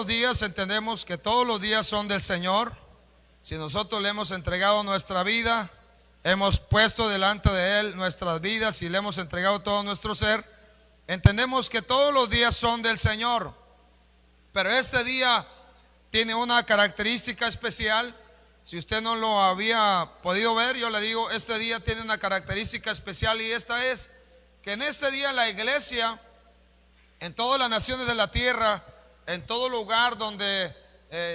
los días entendemos que todos los días son del Señor. Si nosotros le hemos entregado nuestra vida, hemos puesto delante de Él nuestras vidas y le hemos entregado todo nuestro ser, entendemos que todos los días son del Señor. Pero este día tiene una característica especial. Si usted no lo había podido ver, yo le digo, este día tiene una característica especial, y esta es que en este día la iglesia, en todas las naciones de la tierra, en todo lugar donde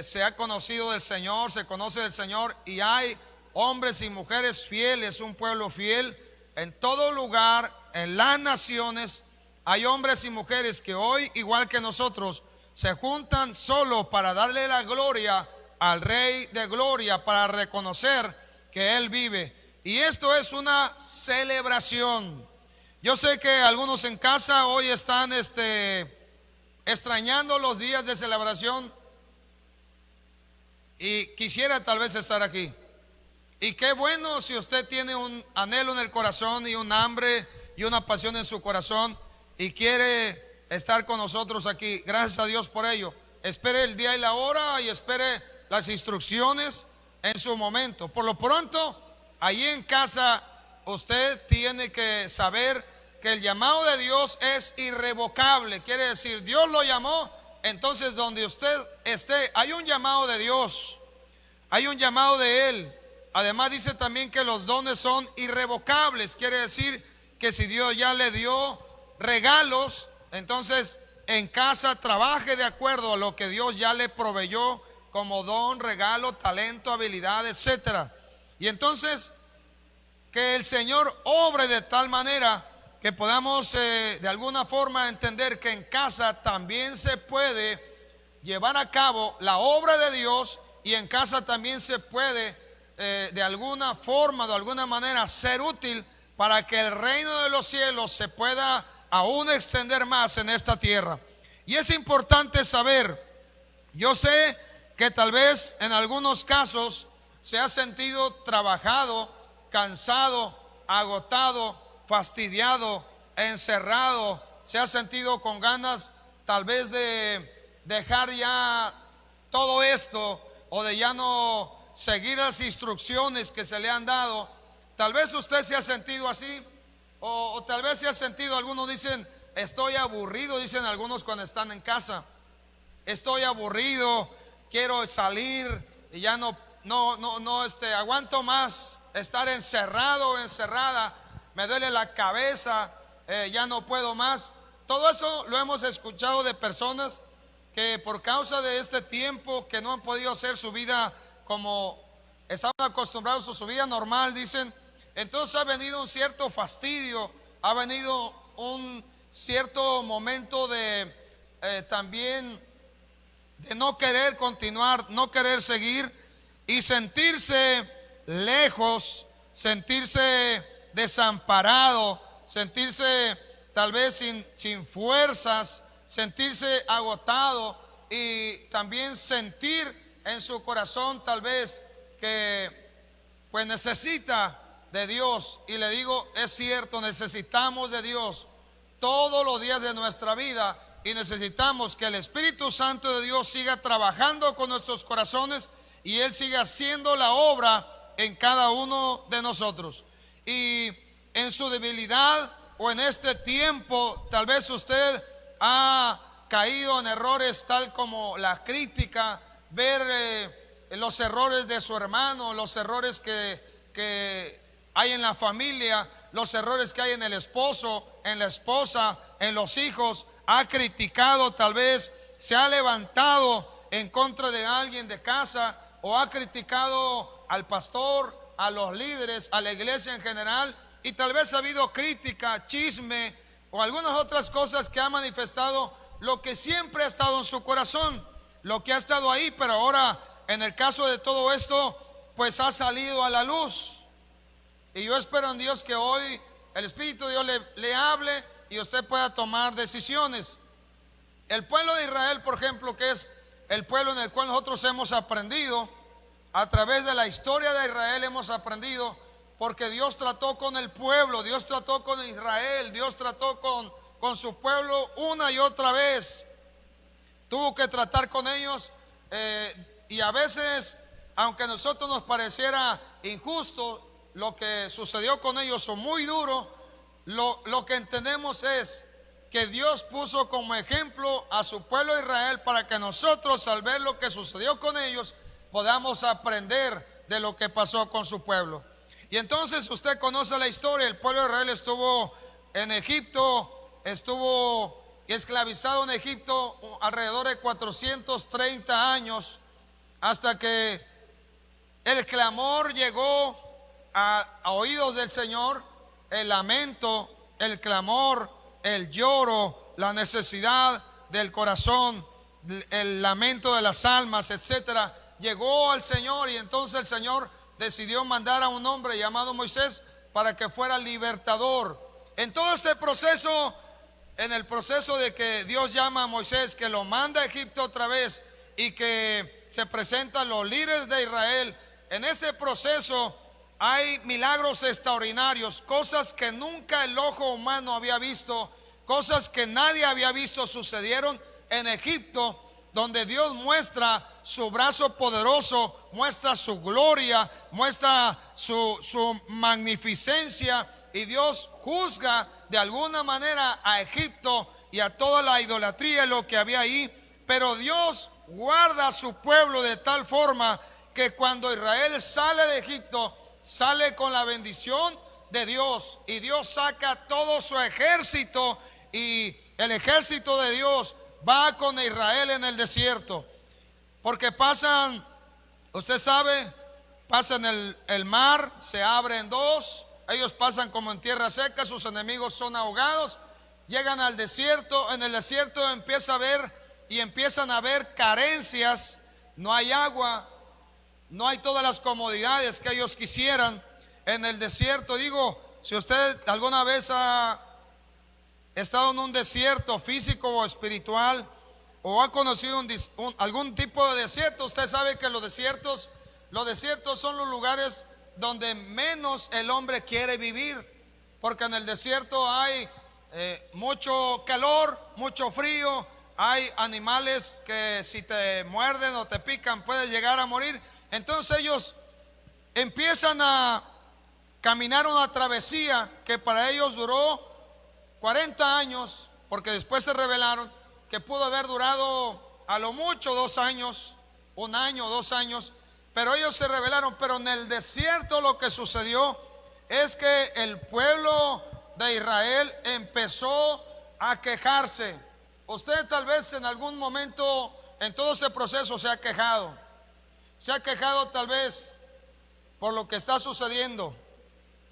se ha conocido del Señor, se conoce del Señor, y hay hombres y mujeres fieles, un pueblo fiel, en todo lugar, en las naciones, hay hombres y mujeres que hoy, igual que nosotros, se juntan solo para darle la gloria al Rey de Gloria, para reconocer que Él vive. Y esto es una celebración. Yo sé que algunos en casa hoy están extrañando los días de celebración y quisiera tal vez estar aquí. Y qué bueno si usted tiene un anhelo en el corazón y un hambre y una pasión en su corazón y quiere estar con nosotros aquí. Gracias a Dios por ello. Espere el día y la hora y espere las instrucciones en su momento. Por lo pronto, allí en casa usted tiene que saber que el llamado de Dios es irrevocable. Quiere decir, Dios lo llamó, entonces donde usted esté, hay un llamado de Dios, hay un llamado de Él. Además dice también que los dones son irrevocables. Quiere decir que si Dios ya le dio regalos, entonces en casa trabaje de acuerdo a lo que Dios ya le proveyó como don, regalo, talento, habilidad, etcétera. Y entonces que el Señor obre de tal manera que podamos de alguna forma entender que en casa también se puede llevar a cabo la obra de Dios, y en casa también se puede de alguna forma, de alguna manera ser útil para que el reino de los cielos se pueda aún extender más en esta tierra. Y es importante saber, yo sé que tal vez en algunos casos se ha sentido trabajado, cansado, agotado, fastidiado, encerrado, se ha sentido con ganas tal vez de dejar ya todo esto o de ya no seguir las instrucciones que se le han dado. Tal vez usted se ha sentido así, o tal vez se ha sentido, algunos dicen, estoy aburrido, dicen algunos cuando están en casa, estoy aburrido, quiero salir y ya no aguanto más estar encerrado o encerrada, me duele la cabeza, ya no puedo más. Todo eso lo hemos escuchado de personas que por causa de este tiempo que no han podido hacer su vida como estaban acostumbrados a su vida normal, dicen, entonces ha venido un cierto fastidio, ha venido un cierto momento de también de no querer continuar, no querer seguir y sentirse lejos, sentirse desamparado, sentirse tal vez sin fuerzas, sentirse agotado, y también sentir en su corazón tal vez que pues necesita de Dios. Y le digo, es cierto, necesitamos de Dios todos los días de nuestra vida, y necesitamos que el Espíritu Santo de Dios siga trabajando con nuestros corazones y Él siga haciendo la obra en cada uno de nosotros. Y en su debilidad o en este tiempo, tal vez usted ha caído en errores tal como la crítica, ver los errores de su hermano, los errores que hay en la familia, los errores que hay en el esposo, en la esposa, en los hijos. Ha criticado, tal vez se ha levantado en contra de alguien de casa, o ha criticado al pastor, a los líderes, a la iglesia en general, y tal vez ha habido crítica, chisme o algunas otras cosas que ha manifestado lo que siempre ha estado en su corazón, lo que ha estado ahí, pero ahora en el caso de todo esto pues ha salido a la luz. Y yo espero en Dios que hoy el Espíritu de Dios le hable y usted pueda tomar decisiones. El pueblo de Israel, por ejemplo, que es el pueblo en el cual nosotros hemos aprendido, a través de la historia de Israel hemos aprendido, porque Dios trató con el pueblo, Dios trató con Israel, Dios trató con su pueblo una y otra vez. tuvo que tratar con ellos, y a veces, aunque a nosotros nos pareciera injusto lo que sucedió con ellos o muy duro, lo que entendemos es que Dios puso como ejemplo a su pueblo Israel para que nosotros, al ver lo que sucedió con ellos, podamos aprender de lo que pasó con su pueblo. Y entonces usted conoce la historia. El pueblo de Israel estuvo en Egipto, estuvo esclavizado en Egipto alrededor de 430 años, hasta que el clamor llegó a oídos del Señor, el lamento, el clamor, el lloro, la necesidad del corazón, el lamento de las almas, etcétera, llegó al Señor. Y entonces el Señor decidió mandar a un hombre llamado Moisés para que fuera libertador. En todo este proceso, en el proceso de que Dios llama a Moisés, que lo manda a Egipto otra vez y que se presentan los líderes de Israel, en ese proceso hay milagros extraordinarios, cosas que nunca el ojo humano había visto, cosas que nadie había visto sucedieron en Egipto, donde Dios muestra su brazo poderoso, muestra su gloria, muestra su magnificencia, y Dios juzga de alguna manera a Egipto y a toda la idolatría, lo que había ahí. Pero Dios guarda a su pueblo de tal forma que cuando Israel sale de Egipto, sale con la bendición de Dios, y Dios saca todo su ejército, y el ejército de Dios va con Israel en el desierto, porque pasan, usted sabe, pasan el mar, se abre en dos, ellos pasan como en tierra seca, sus enemigos son ahogados, llegan al desierto. En el desierto empiezan a ver carencias, no hay agua, no hay todas las comodidades que ellos quisieran en el desierto. Digo, si usted alguna vez ha estado en un desierto físico o espiritual, o ha conocido algún tipo de desierto, usted sabe que los desiertos son los lugares donde menos el hombre quiere vivir, porque en el desierto hay mucho calor, mucho frío, hay animales que si te muerden o te pican puedes llegar a morir. Entonces ellos empiezan a caminar una travesía que para ellos duró 40 años, porque después se revelaron que pudo haber durado a lo mucho 2 años, 1 año, 2 años, pero ellos se rebelaron. Pero en el desierto lo que sucedió es que el pueblo de Israel empezó a quejarse. Usted tal vez en algún momento en todo ese proceso se ha quejado tal vez por lo que está sucediendo.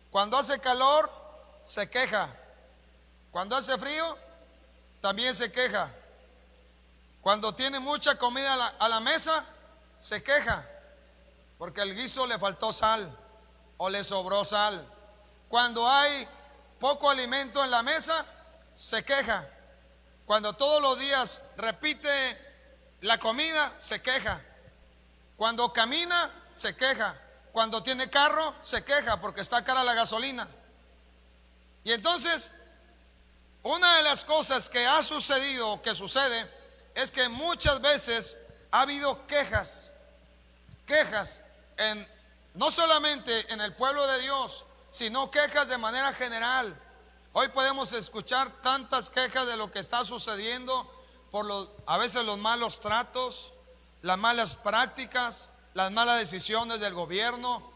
Cuando hace calor se queja, cuando hace frío también se queja, cuando tiene mucha comida a la mesa se queja porque al guiso le faltó sal o le sobró sal. Cuando hay poco alimento en la mesa se queja. Cuando todos los días repite la comida se queja. Cuando camina se queja. Cuando tiene carro se queja porque está cara la gasolina. Y entonces una de las cosas que ha sucedido o que sucede es que muchas veces ha habido quejas no solamente en el pueblo de Dios, sino quejas de manera general. Hoy podemos escuchar tantas quejas de lo que está sucediendo por a veces los malos tratos, las malas prácticas, las malas decisiones del gobierno,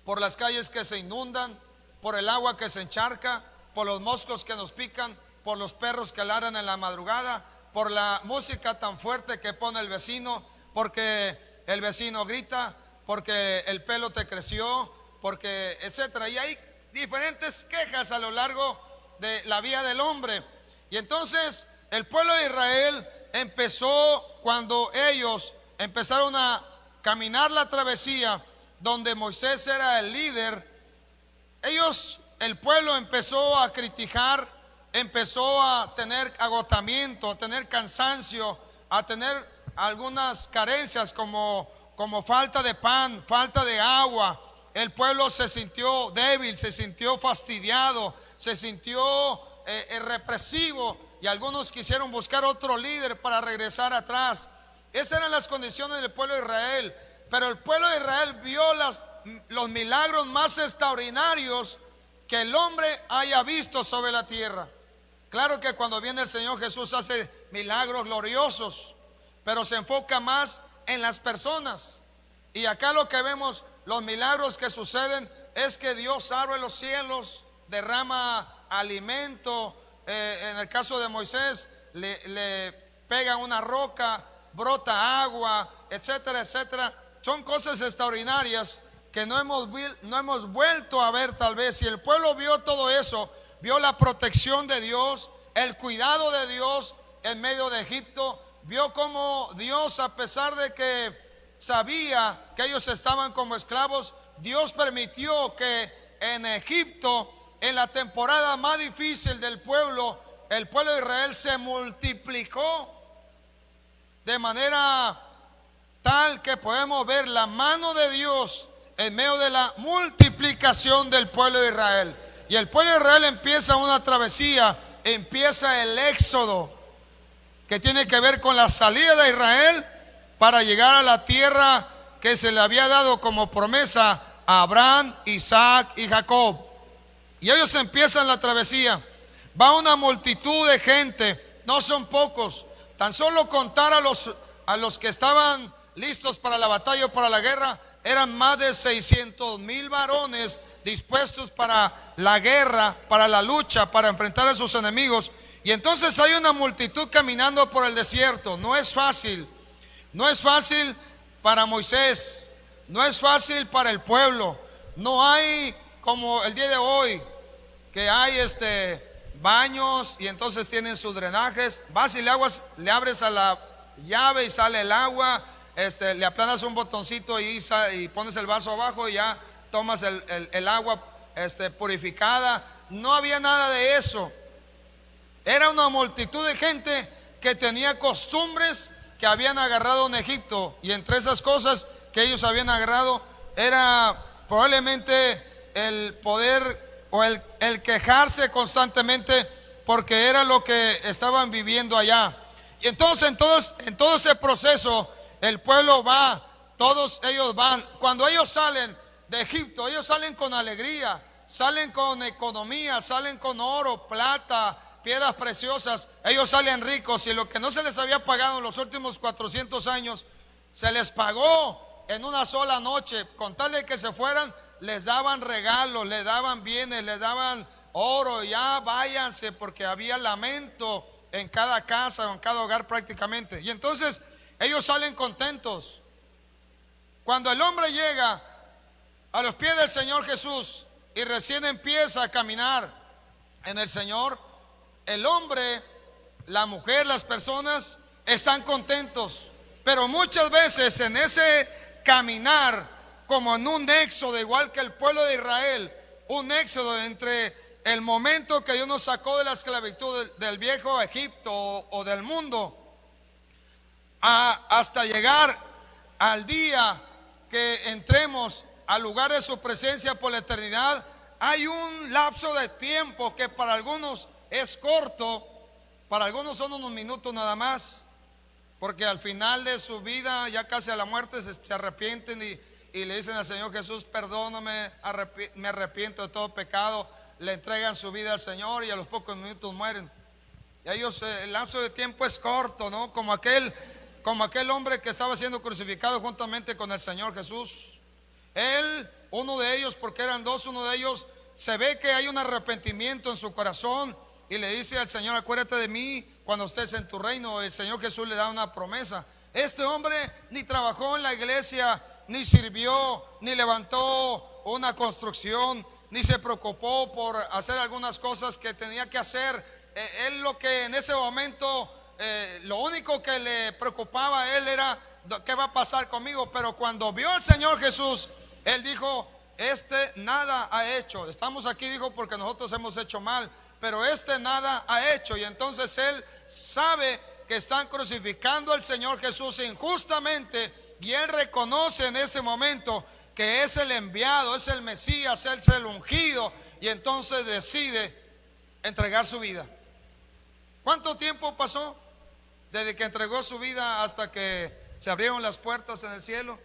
por las calles que se inundan, por el agua que se encharca, por los moscos que nos pican, por los perros que ladran en la madrugada, por la música tan fuerte que pone el vecino, porque el vecino grita, porque el pelo te creció, porque etcétera. Y hay diferentes quejas a lo largo de la vida del hombre. Y entonces el pueblo de Israel empezó, cuando ellos empezaron a caminar la travesía donde Moisés era el líder, el pueblo empezó a criticar, empezó a tener agotamiento, a tener cansancio, a tener algunas carencias como falta de pan, falta de agua. El pueblo se sintió débil, se sintió fastidiado, se sintió represivo. y algunos quisieron buscar otro líder para regresar atrás. Esas eran las condiciones del pueblo de Israel. Pero el pueblo de Israel vio los milagros más extraordinarios que el hombre haya visto sobre la tierra. Claro que cuando viene el Señor Jesús hace milagros gloriosos, pero se enfoca más en las personas. Y acá lo que vemos, los milagros que suceden, es que Dios abre los cielos, derrama alimento. En el caso de Moisés, le pegan una roca, brota agua, etcétera, etcétera. Son cosas extraordinarias que no hemos vuelto a ver tal vez. Si el pueblo vio todo eso, vio la protección de Dios, el cuidado de Dios en medio de Egipto, vio cómo Dios, a pesar de que sabía que ellos estaban como esclavos, Dios permitió que en Egipto, en la temporada más difícil del pueblo, el pueblo de Israel se multiplicó de manera tal que podemos ver la mano de Dios en medio de la multiplicación del pueblo de Israel. Y el pueblo de Israel empieza una travesía, empieza el éxodo, que tiene que ver con la salida de Israel para llegar a la tierra que se le había dado como promesa a Abraham, Isaac y Jacob. Y ellos empiezan la travesía. Va una multitud de gente, no son pocos. Tan solo contar a los que estaban listos para la batalla o para la guerra, eran más de 600,000 varones dispuestos para la guerra, para la lucha, para enfrentar a sus enemigos. Y entonces hay una multitud caminando por el desierto. No es fácil. No es fácil para Moisés. No es fácil para el pueblo. No hay como el día de hoy, que hay baños y entonces tienen sus drenajes. Vas y le abres a la llave y sale el agua. Le aplanas un botoncito y pones el vaso abajo y ya tomas el agua purificada. No había nada de eso. Era una multitud de gente que tenía costumbres que habían agarrado en Egipto. Y entre esas cosas que ellos habían agarrado era probablemente el poder o el quejarse constantemente, porque era lo que estaban viviendo allá. Y entonces en todo ese proceso el pueblo va, todos ellos van. Cuando ellos salen de Egipto, ellos salen con alegría, salen con economía, salen con oro, plata, piedras preciosas. Ellos salen ricos, y lo que no se les había pagado en los últimos 400 años, se les pagó en una sola noche. Con tal de que se fueran, les daban regalos, les daban bienes, les daban oro. Ya váyanse, porque había lamento en cada casa, en cada hogar prácticamente. Y entonces ellos salen contentos. Cuando el hombre llega a los pies del Señor Jesús y recién empieza a caminar en el Señor, el hombre, la mujer, las personas están contentos. Pero muchas veces en ese caminar, como en un éxodo, igual que el pueblo de Israel, un éxodo entre el momento que Dios nos sacó de la esclavitud del viejo Egipto o del mundo, hasta llegar al día que entremos al lugar de su presencia por la eternidad, hay un lapso de tiempo que para algunos es corto, para algunos son unos minutos nada más, porque al final de su vida, ya casi a la muerte, se arrepienten y le dicen al Señor Jesús: perdóname, me arrepiento de todo pecado. Le entregan su vida al Señor y a los pocos minutos mueren. Y ellos, el lapso de tiempo es corto, ¿no? Como aquel hombre que estaba siendo crucificado juntamente con el Señor Jesús. Él, uno de ellos, porque eran dos, uno de ellos se ve que hay un arrepentimiento en su corazón y le dice al Señor: acuérdate de mí cuando estés en tu reino. El Señor Jesús le da una promesa. Este hombre ni trabajó en la iglesia, ni sirvió, ni levantó una construcción, ni se preocupó por hacer algunas cosas que tenía que hacer. Él, lo que en ese momento, lo único que le preocupaba a él era: ¿qué va a pasar conmigo? Pero cuando vio al Señor Jesús, él dijo: nada ha hecho. Estamos aquí, dijo, porque nosotros hemos hecho mal, pero nada ha hecho. Y entonces él sabe que están crucificando al Señor Jesús injustamente, y él reconoce en ese momento que es el enviado, es el Mesías, es el ungido, y entonces decide entregar su vida. ¿Cuánto tiempo pasó desde que entregó su vida hasta que se abrieron las puertas en el cielo?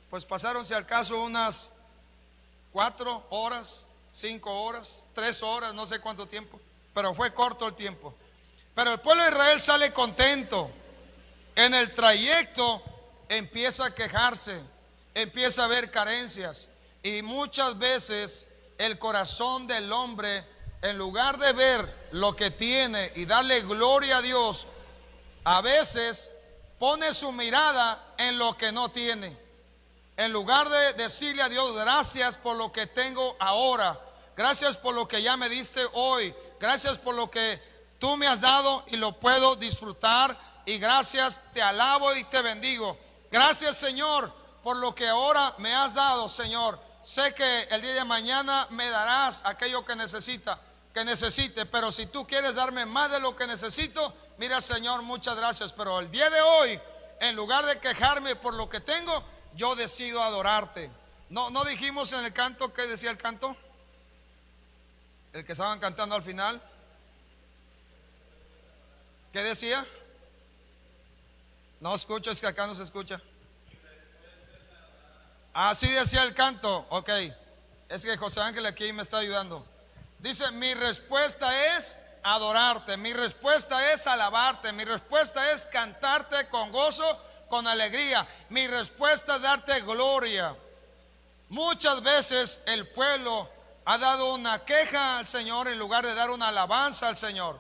Pues pasaron, si al caso, unas 4 horas, 5 horas, 3 horas, no sé cuánto tiempo, pero fue corto el tiempo. Pero el pueblo de Israel sale contento. En el trayecto empieza a quejarse, empieza a ver carencias, y muchas veces el corazón del hombre, en lugar de ver lo que tiene y darle gloria a Dios, a veces pone su mirada en lo que no tiene. En lugar de decirle a Dios: gracias por lo que tengo ahora, gracias por lo que ya me diste hoy, gracias por lo que tú me has dado y lo puedo disfrutar, y gracias, te alabo y te bendigo. Gracias, Señor, por lo que ahora me has dado, Señor. Sé que el día de mañana me darás aquello que necesite, pero si tú quieres darme más de lo que necesito, mira, Señor, muchas gracias. Pero el día de hoy, en lugar de quejarme por lo que tengo, yo decido adorarte. No dijimos en el canto, ¿qué decía el canto? El que estaban cantando al final, ¿qué decía? No escucho, es que acá no se escucha. Así decía el canto, ok. Es que José Ángel aquí me está ayudando. Dice: mi respuesta es adorarte, mi respuesta es alabarte, mi respuesta es cantarte con gozo, con alegría, mi respuesta es darte gloria. Muchas veces el pueblo ha dado una queja al Señor en lugar de dar una alabanza al Señor.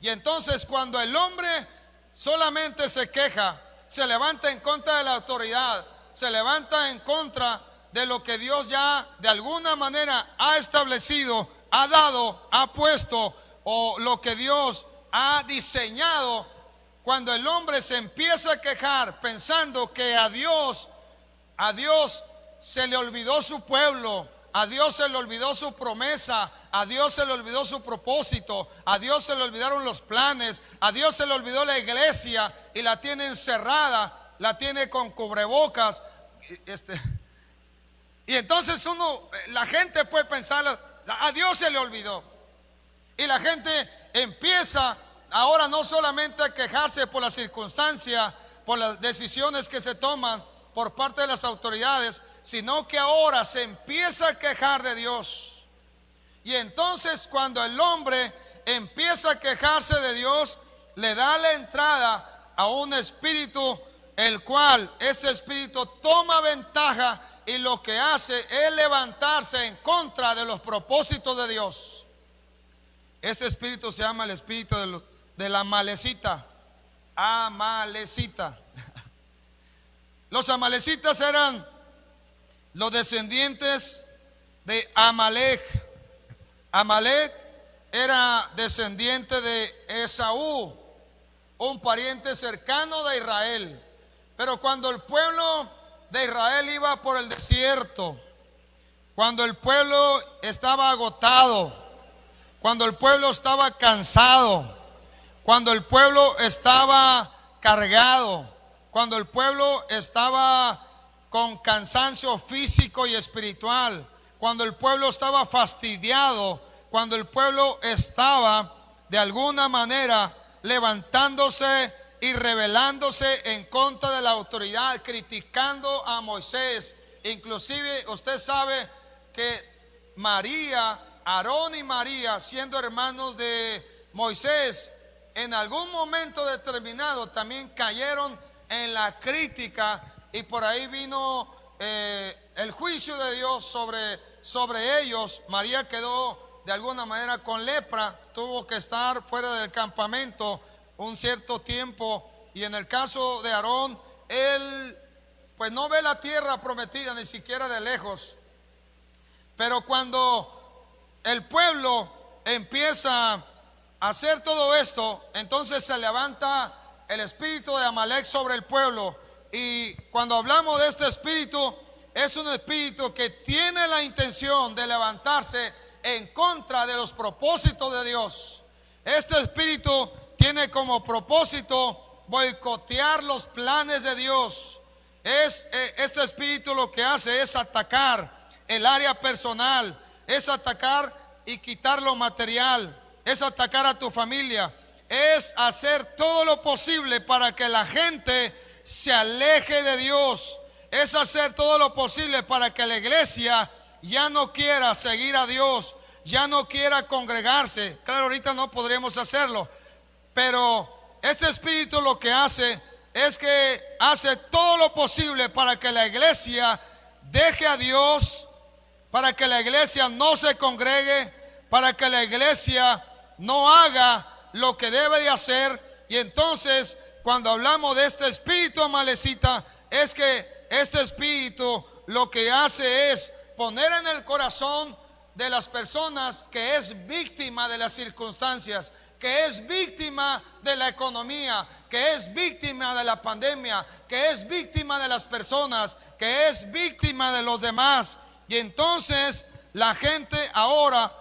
Y entonces, cuando el hombre solamente se queja, se levanta en contra de la autoridad, se levanta en contra de lo que Dios ya de alguna manera ha establecido, ha dado, ha puesto, o lo que Dios ha diseñado. Cuando el hombre se empieza a quejar pensando que a Dios se le olvidó su pueblo, a Dios se le olvidó su promesa, a Dios se le olvidó su propósito, a Dios se le olvidaron los planes, a Dios se le olvidó la iglesia y la tiene encerrada, la tiene con cubrebocas. Y entonces la gente puede pensar: a Dios se le olvidó. Y la gente empieza ahora no solamente a quejarse por la circunstancia, por las decisiones que se toman por parte de las autoridades, sino que ahora se empieza a quejar de Dios. Y entonces, cuando el hombre empieza a quejarse de Dios, le da la entrada a un espíritu, el cual ese espíritu toma ventaja y lo que hace es levantarse en contra de los propósitos de Dios. Ese espíritu se llama el espíritu de la amalecita. Amalecita. Los amalecitas eran los descendientes de Amalek. Amalek era descendiente de Esaú, un pariente cercano de Israel. Pero cuando el pueblo de Israel iba por el desierto, cuando el pueblo estaba agotado, cuando el pueblo estaba cansado, cuando el pueblo estaba cargado, cuando el pueblo estaba con cansancio físico y espiritual, cuando el pueblo estaba fastidiado, cuando el pueblo estaba de alguna manera levantándose y rebelándose en contra de la autoridad, criticando a Moisés. Inclusive usted sabe que Aarón y María, siendo hermanos de Moisés, en algún momento determinado también cayeron en la crítica, y por ahí vino el juicio de Dios sobre ellos. María quedó de alguna manera con lepra, tuvo que estar fuera del campamento un cierto tiempo. Y en el caso de Aarón, él pues no ve la tierra prometida ni siquiera de lejos. Pero cuando el pueblo empieza a hacer todo esto, entonces se levanta el espíritu de Amalek sobre el pueblo. Y cuando hablamos de este espíritu, es un espíritu que tiene la intención de levantarse en contra de los propósitos de Dios. Este espíritu tiene como propósito boicotear los planes de Dios. Este espíritu lo que hace es atacar el área personal, es atacar y quitar lo material, es atacar a tu familia, es hacer todo lo posible para que la gente se aleje de Dios. Es hacer todo lo posible para que la iglesia ya no quiera seguir a Dios, ya no quiera congregarse. Claro, ahorita no podríamos hacerlo, pero este espíritu lo que hace es que hace todo lo posible para que la iglesia deje a Dios, para que la iglesia no se congregue, para que la iglesia no haga lo que debe de hacer. Y entonces, cuando hablamos de este espíritu amalecita, es que este espíritu lo que hace es poner en el corazón de las personas que es víctima de las circunstancias, que es víctima de la economía, que es víctima de la pandemia, que es víctima de las personas, que es víctima de los demás. Y entonces la gente ahora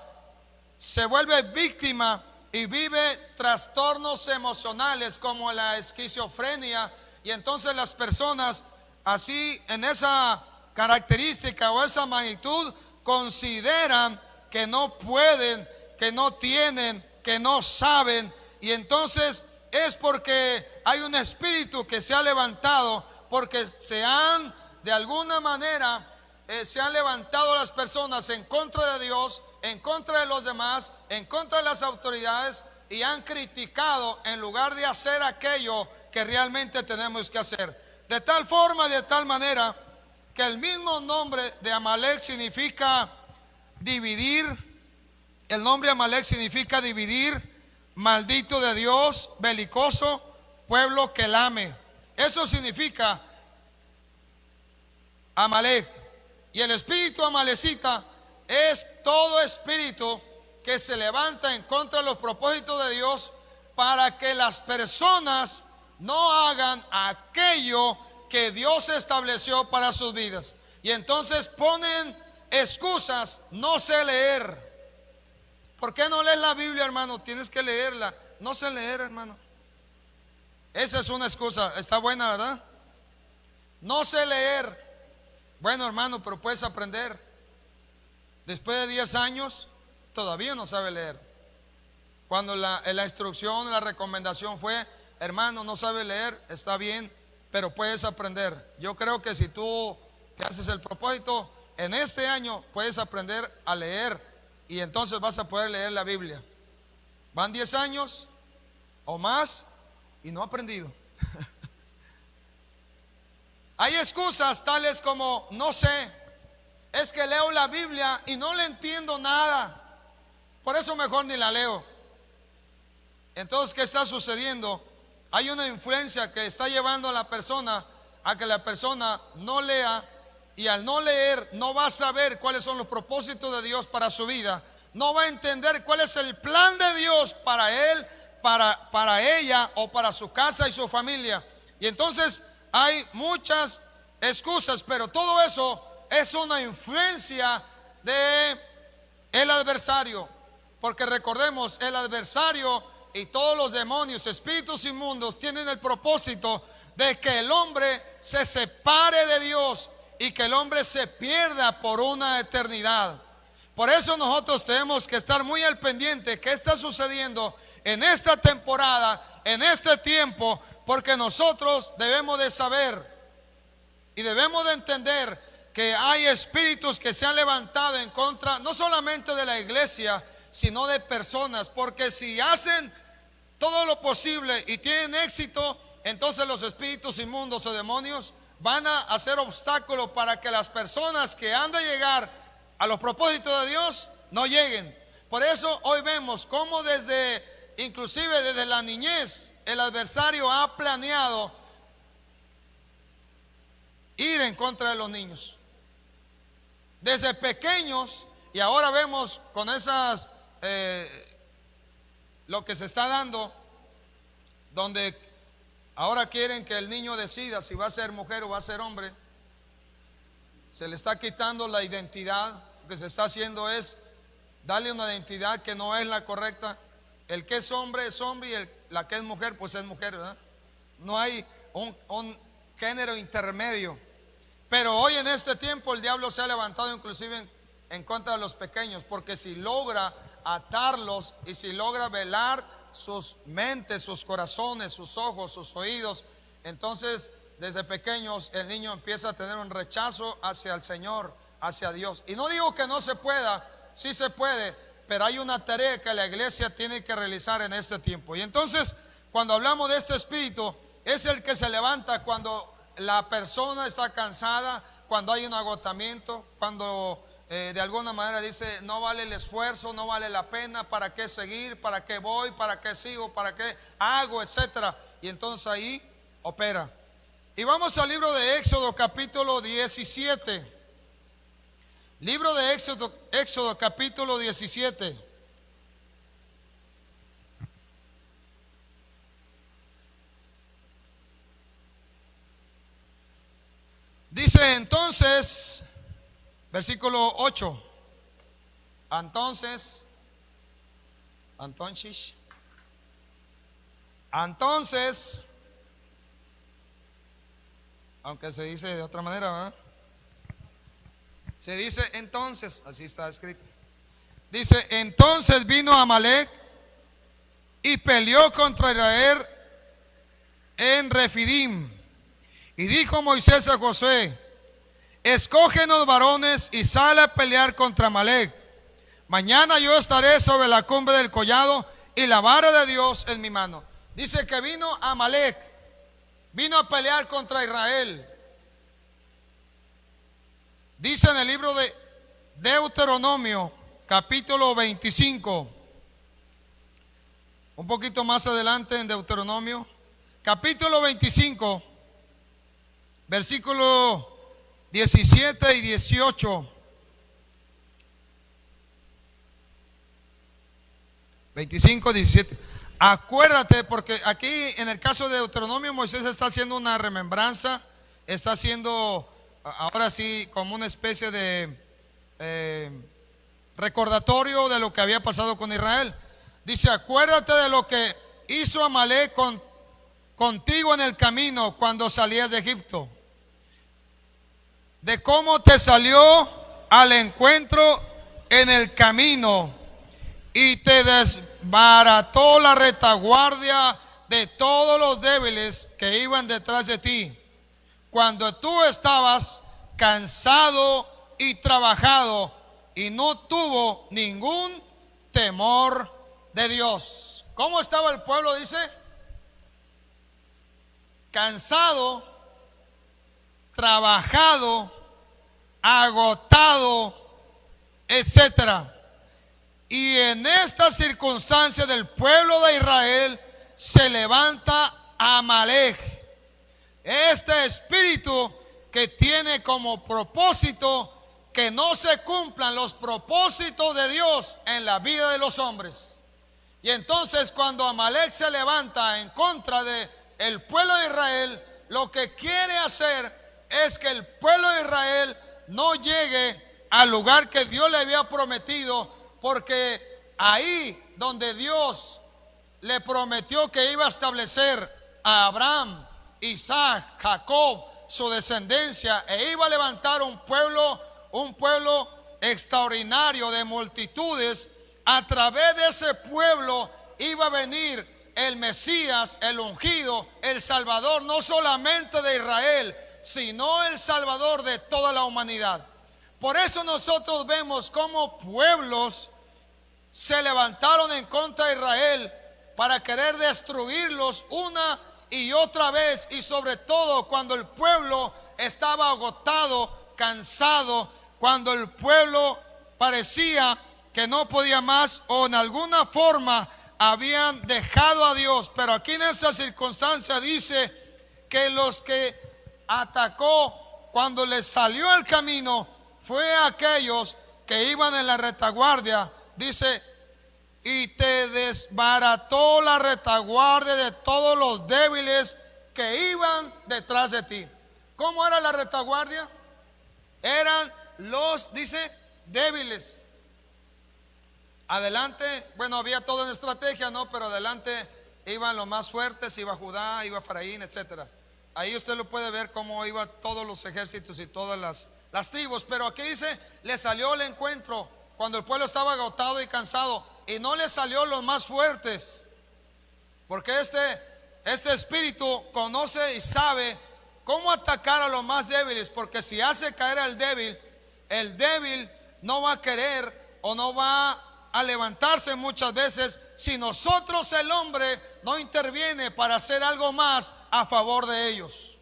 se vuelve víctima y vive trastornos emocionales como la esquizofrenia. Y entonces las personas así, en esa característica o esa magnitud, consideran que no pueden, que no tienen, que no saben. Y entonces es porque hay un espíritu que se ha levantado, porque se han de alguna manera se han levantado las personas en contra de Dios, en contra de los demás, en contra de las autoridades, y han criticado en lugar de hacer aquello que realmente tenemos que hacer. De tal forma, de tal manera, que el mismo nombre de Amalek significa dividir. El nombre Amalek significa dividir, maldito de Dios, belicoso, pueblo que lame. Eso significa Amalek. Y el espíritu amalecita es todo espíritu que se levanta en contra de los propósitos de Dios para que las personas no hagan aquello que Dios estableció para sus vidas. Y entonces ponen excusas: no sé leer. ¿Por qué no lees la Biblia, hermano? Tienes que leerla. No sé leer, hermano. Esa es una excusa. Está buena, ¿verdad? No sé leer. Bueno, hermano, pero puedes aprender. Después de 10 años todavía no sabe leer. Cuando la instrucción, la recomendación fue: hermano, no sabe leer, está bien, pero puedes aprender. Yo creo que si tú te haces el propósito, en este año puedes aprender a leer, y entonces vas a poder leer la Biblia. Van 10 años o más y no ha aprendido. Hay excusas tales como: no sé, es que leo la Biblia y no le entiendo nada, por eso mejor ni la leo. Entonces, ¿qué está sucediendo? Hay una influencia que está llevando a la persona a que la persona no lea, y al no leer no va a saber cuáles son los propósitos de Dios para su vida, no va a entender cuál es el plan de Dios para él, para ella o para su casa y su familia. Y entonces hay muchas excusas, pero todo eso es una influencia de el adversario, porque recordemos, el adversario y todos los demonios, espíritus inmundos, tienen el propósito de que el hombre se separe de Dios y que el hombre se pierda por una eternidad. Por eso nosotros tenemos que estar muy al pendiente qué está sucediendo en esta temporada, en este tiempo, porque nosotros debemos de saber y debemos de entender que hay espíritus que se han levantado en contra no solamente de la iglesia, sino de personas. Porque si hacen todo lo posible y tienen éxito, entonces los espíritus inmundos o demonios van a hacer obstáculos para que las personas que han de llegar a los propósitos de Dios no lleguen. Por eso hoy vemos cómo inclusive desde la niñez, el adversario ha planeado ir en contra de los niños desde pequeños. Y ahora vemos con esas lo que se está dando, donde ahora quieren que el niño decida si va a ser mujer o va a ser hombre. Se le está quitando la identidad. Lo que se está haciendo es darle una identidad que no es la correcta. El que es hombre, y la que es mujer, pues es mujer, ¿verdad? No hay un género intermedio. Pero hoy en este tiempo el diablo se ha levantado inclusive en contra de los pequeños, porque si logra atarlos y si logra velar sus mentes, sus corazones, sus ojos, sus oídos. Entonces, desde pequeños el niño empieza a tener un rechazo hacia el Señor, hacia Dios. Y no digo que no se pueda, sí se puede, pero hay una tarea que la iglesia tiene que realizar en este tiempo. Y entonces, cuando hablamos de este espíritu, es el que se levanta cuando la persona está cansada, cuando hay un agotamiento, cuando de alguna manera dice: no vale el esfuerzo, no vale la pena, ¿para qué seguir? ¿Para qué voy? ¿Para qué sigo? ¿Para qué hago? Etcétera. Y entonces ahí opera. Y vamos al libro de Éxodo capítulo 17. Libro de Éxodo capítulo 17. Dice entonces, versículo 8. Entonces, aunque se dice de otra manera, ¿verdad? Se dice entonces, así está escrito. Dice: entonces vino Amalec y peleó contra Israel en Refidim. Y dijo Moisés a Josué: escógenos varones y sale a pelear contra Amalec. Mañana yo estaré sobre la cumbre del collado y la vara de Dios en mi mano. Dice que vino Amalec, vino a pelear contra Israel. Dice en el libro de Deuteronomio capítulo 25, un poquito más adelante en Deuteronomio capítulo 25, versículo 17 y 18. 25, 17. Acuérdate, porque aquí en el caso de Deuteronomio, Moisés está haciendo una remembranza, está haciendo ahora sí como una especie de recordatorio de lo que había pasado con Israel. Dice: acuérdate de lo que hizo Amalec contigo en el camino cuando salías de Egipto, de cómo te salió al encuentro en el camino y te desbarató la retaguardia de todos los débiles que iban detrás de ti, cuando tú estabas cansado y trabajado, y no tuvo ningún temor de Dios. ¿Cómo estaba el pueblo? Dice: cansado, trabajado, agotado, etcétera. Y en esta circunstancia del pueblo de Israel se levanta Amalec, este espíritu que tiene como propósito que no se cumplan los propósitos de Dios en la vida de los hombres. Y entonces, cuando Amalec se levanta en contra de el pueblo de Israel, lo que quiere hacer es que el pueblo de Israel no llegue al lugar que Dios le había prometido, porque ahí donde Dios le prometió que iba a establecer a Abraham, Isaac, Jacob, su descendencia, e iba a levantar un pueblo extraordinario de multitudes, a través de ese pueblo iba a venir el Mesías, el ungido, el Salvador, no solamente de Israel, sino el Salvador de toda la humanidad. Por eso nosotros vemos cómo pueblos se levantaron en contra de Israel para querer destruirlos una y otra vez, y sobre todo cuando el pueblo estaba agotado, cansado, cuando el pueblo parecía que no podía más, o en alguna forma habían dejado a Dios. Pero aquí en esta circunstancia dice que los que atacó cuando les salió el camino fue aquellos que iban en la retaguardia. Dice: y te desbarató la retaguardia de todos los débiles que iban detrás de ti. ¿Cómo era la retaguardia? Eran los, dice, débiles. Adelante, bueno, había todo en estrategia, ¿no? Pero adelante iban los más fuertes, iba Judá, iba Efraín, etcétera. Ahí usted lo puede ver cómo iban todos los ejércitos y todas las tribus. Pero aquí dice: le salió el encuentro cuando el pueblo estaba agotado y cansado, y no le salió los más fuertes, Porque este espíritu conoce y sabe cómo atacar a los más débiles. Porque si hace caer al débil, el débil no va a querer o no va a levantarse muchas veces si nosotros, el hombre, no interviene para hacer algo más a favor de ellos.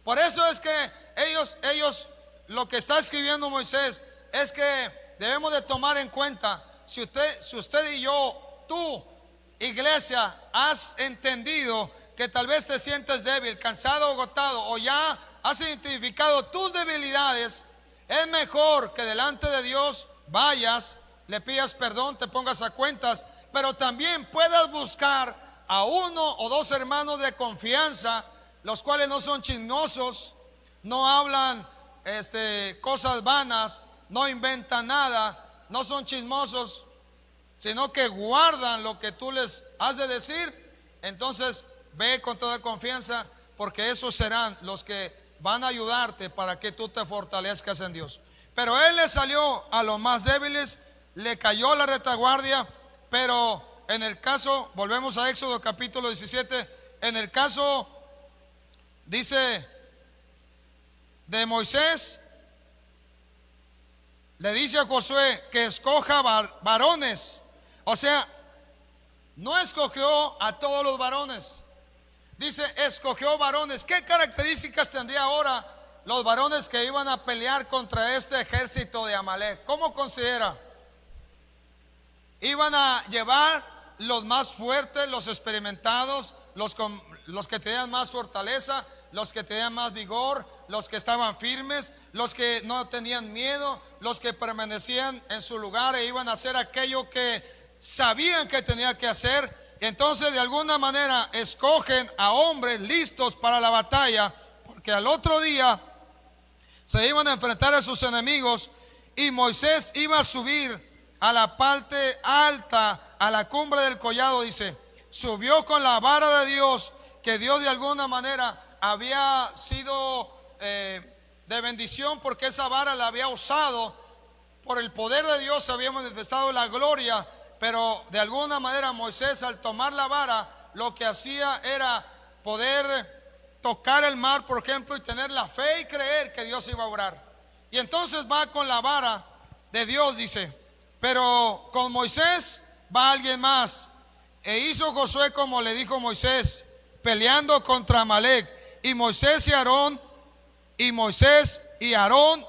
Por eso es que ellos, lo que está escribiendo Moisés es que debemos de tomar en cuenta, si usted y yo, tú, iglesia, has entendido que tal vez te sientes débil, cansado, agotado, o ya has identificado tus debilidades, es mejor que delante de Dios vayas, le pidas perdón, te pongas a cuentas, pero también puedas buscar a uno o dos hermanos de confianza, los cuales no son chismosos, no hablan cosas vanas, no inventan nada, no son chismosos, sino que guardan lo que tú les has de decir. Entonces ve con toda confianza, porque esos serán los que van a ayudarte para que tú te fortalezcas en Dios. Pero él le salió a los más débiles, le cayó la retaguardia. Pero en el caso, volvemos a Éxodo capítulo 17, en el caso, dice, de Moisés, le dice a Josué que escoja varones. O sea, no escogió a todos los varones, dice escogió varones. ¿Qué características tendría ahora los varones que iban a pelear contra este ejército de Amalek? ¿Cómo considera? Iban a llevar los más fuertes, los experimentados, los que tenían más fortaleza, los que tenían más vigor, los que estaban firmes, los que no tenían miedo, los que permanecían en su lugar e iban a hacer aquello que sabían que tenía que hacer. Entonces, de alguna manera escogen a hombres listos para la batalla, porque al otro día se iban a enfrentar a sus enemigos, y Moisés iba a subir a la parte alta, a la cumbre del collado. Dice, subió con la vara de Dios, que Dios de alguna manera había sido de bendición, porque esa vara la había usado. Por el poder de Dios se había manifestado la gloria. Pero de alguna manera Moisés, al tomar la vara, lo que hacía era poder tocar el mar, por ejemplo, y tener la fe y creer que Dios iba a obrar. Y entonces va con la vara de Dios, dice. Pero con Moisés va alguien más. E hizo Josué como le dijo Moisés, peleando contra Amalek. Y Moisés y Aarón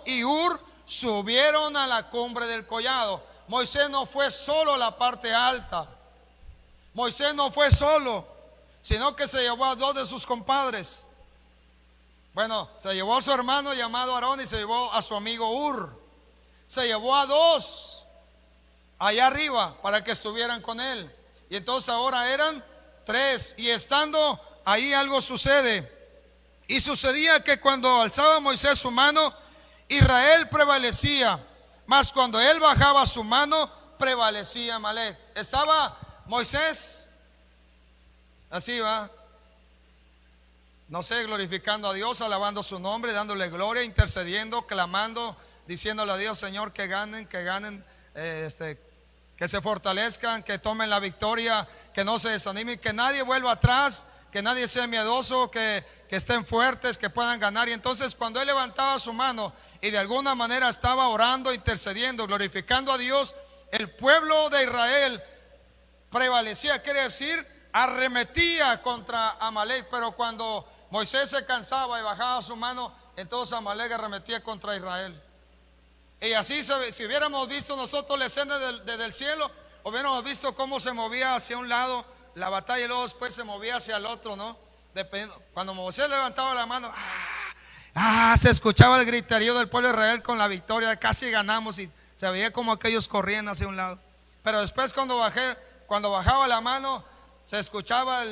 y Hur subieron a la cumbre del collado. Moisés no fue solo a la parte alta. Moisés no fue solo, sino que se llevó a dos de sus compadres. Bueno, se llevó a su hermano llamado Aarón y se llevó a su amigo Hur. Se llevó a dos allá arriba para que estuvieran con él. Y entonces ahora eran tres. Y estando ahí algo sucede. Y sucedía que cuando alzaba Moisés su mano, Israel prevalecía. Mas cuando él bajaba su mano, prevalecía Amalek. Estaba Moisés, así va, no sé, glorificando a Dios, alabando su nombre, dándole gloria, intercediendo, clamando, diciéndole a Dios, Señor, que ganen, que se fortalezcan, que tomen la victoria, que no se desanimen, que nadie vuelva atrás, que nadie sea miedoso, que estén fuertes, que puedan ganar. Y entonces cuando él levantaba su mano y de alguna manera estaba orando, intercediendo, glorificando a Dios, el pueblo de Israel prevalecía, quiere decir, arremetía contra Amalek. Pero cuando Moisés se cansaba y bajaba su mano, entonces Amalek arremetía contra Israel. Y así, si hubiéramos visto nosotros la escena desde el cielo, hubiéramos visto cómo se movía hacia un lado la batalla y luego después se movía hacia el otro, ¿no? Dependiendo. Cuando Moisés levantaba la mano, se escuchaba el griterío del pueblo de Israel con la victoria, casi ganamos, y se veía como aquellos corrían hacia un lado. Pero después cuando bajaba la mano, se escuchaba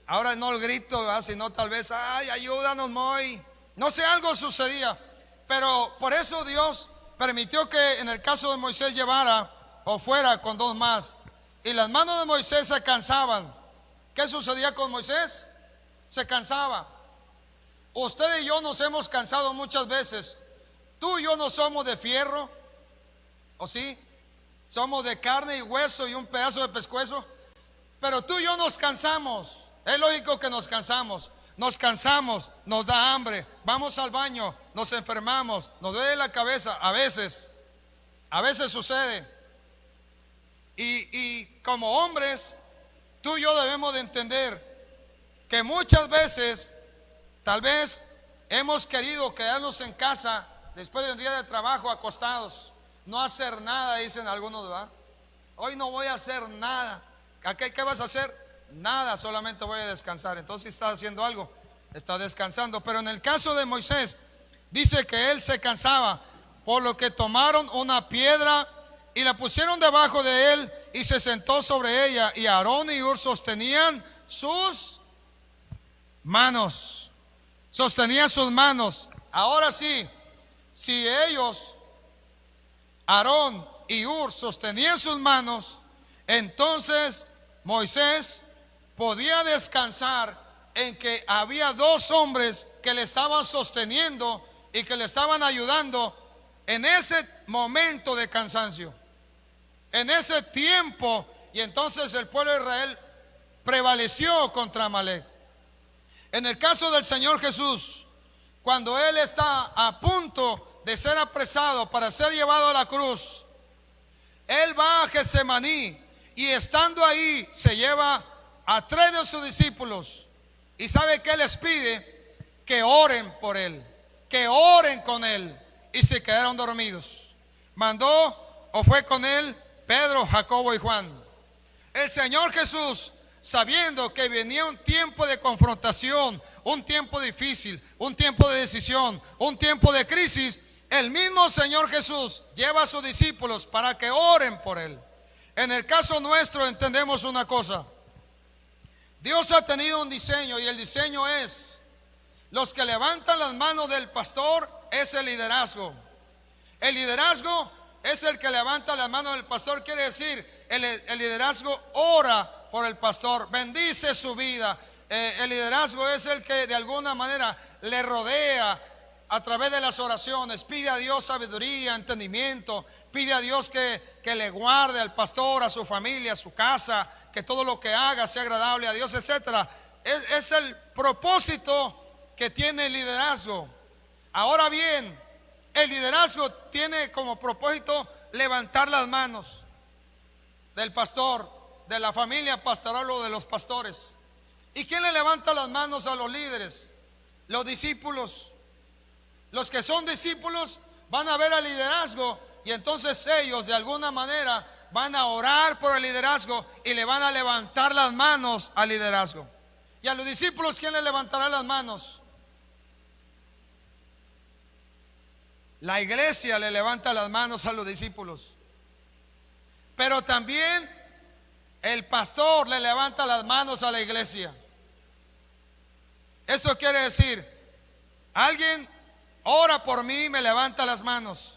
ahora no el grito, ¿verdad? Sino tal vez, ayúdanos, Moy. No sé, algo sucedía. Pero por eso Dios permitió que en el caso de Moisés llevara o fuera con dos más. Y las manos de Moisés se cansaban. ¿Qué sucedía con Moisés? Se cansaba. Usted y yo nos hemos cansado muchas veces. Tú y yo no somos de fierro, ¿o sí? Somos de carne y hueso y un pedazo de pescuezo. Pero tú y yo nos cansamos. Es lógico que nos cansamos. Nos cansamos, nos da hambre, vamos al baño, nos enfermamos, nos duele la cabeza. A veces sucede. Y como hombres, tú y yo debemos de entender que muchas veces, tal vez hemos querido quedarnos en casa después de un día de trabajo acostados, no hacer nada, dicen algunos, ¿verdad? Hoy no voy a hacer nada. ¿Qué vas a hacer? Nada, solamente voy a descansar. Entonces está haciendo algo, está descansando. Pero en el caso de Moisés, dice que él se cansaba, por lo que tomaron una piedra y la pusieron debajo de él y se sentó sobre ella. Y Aarón y Hur sostenían sus manos. Sostenían sus manos. Ahora sí, si ellos, Aarón y Hur, sostenían sus manos, entonces Moisés podía descansar en que había dos hombres que le estaban sosteniendo y que le estaban ayudando en ese momento de cansancio, en ese tiempo. Y entonces el pueblo de Israel prevaleció contra Amalek. En el caso del Señor Jesús, cuando Él está a punto de ser apresado para ser llevado a la cruz, Él va a Getsemaní y estando ahí se lleva a 3 de sus discípulos. ¿Y sabe qué les pide? Que oren por Él, que oren con Él. Y se quedaron dormidos. Mandó o fue con Él Pedro, Jacobo y Juan. El Señor Jesús, sabiendo que venía un tiempo de confrontación, un tiempo difícil, un tiempo de decisión, un tiempo de crisis, el mismo Señor Jesús lleva a sus discípulos para que oren por Él. En el caso nuestro entendemos una cosa: Dios ha tenido un diseño, y el diseño es: los que levantan las manos del pastor es el liderazgo. El liderazgo es el que levanta las manos del pastor. Quiere decir, el liderazgo ora por el pastor, bendice su vida. El liderazgo es el que de alguna manera le rodea a través de las oraciones, pide a Dios sabiduría, entendimiento, pide a Dios que le guarde al pastor, a su familia, a su casa, que todo lo que haga sea agradable a Dios, etcétera. Es el propósito que tiene el liderazgo. Ahora bien, el liderazgo tiene como propósito levantar las manos del pastor, de la familia pastoral o de los pastores. ¿Y quién le levanta las manos a los líderes? Los discípulos. Los que son discípulos van a ver al liderazgo y entonces ellos de alguna manera van a orar por el liderazgo y le van a levantar las manos al liderazgo. Y a los discípulos, ¿quién le levantará las manos? La iglesia le levanta las manos a los discípulos. Pero también el pastor le levanta las manos a la iglesia. Eso quiere decir, alguien ora por mí y me levanta las manos.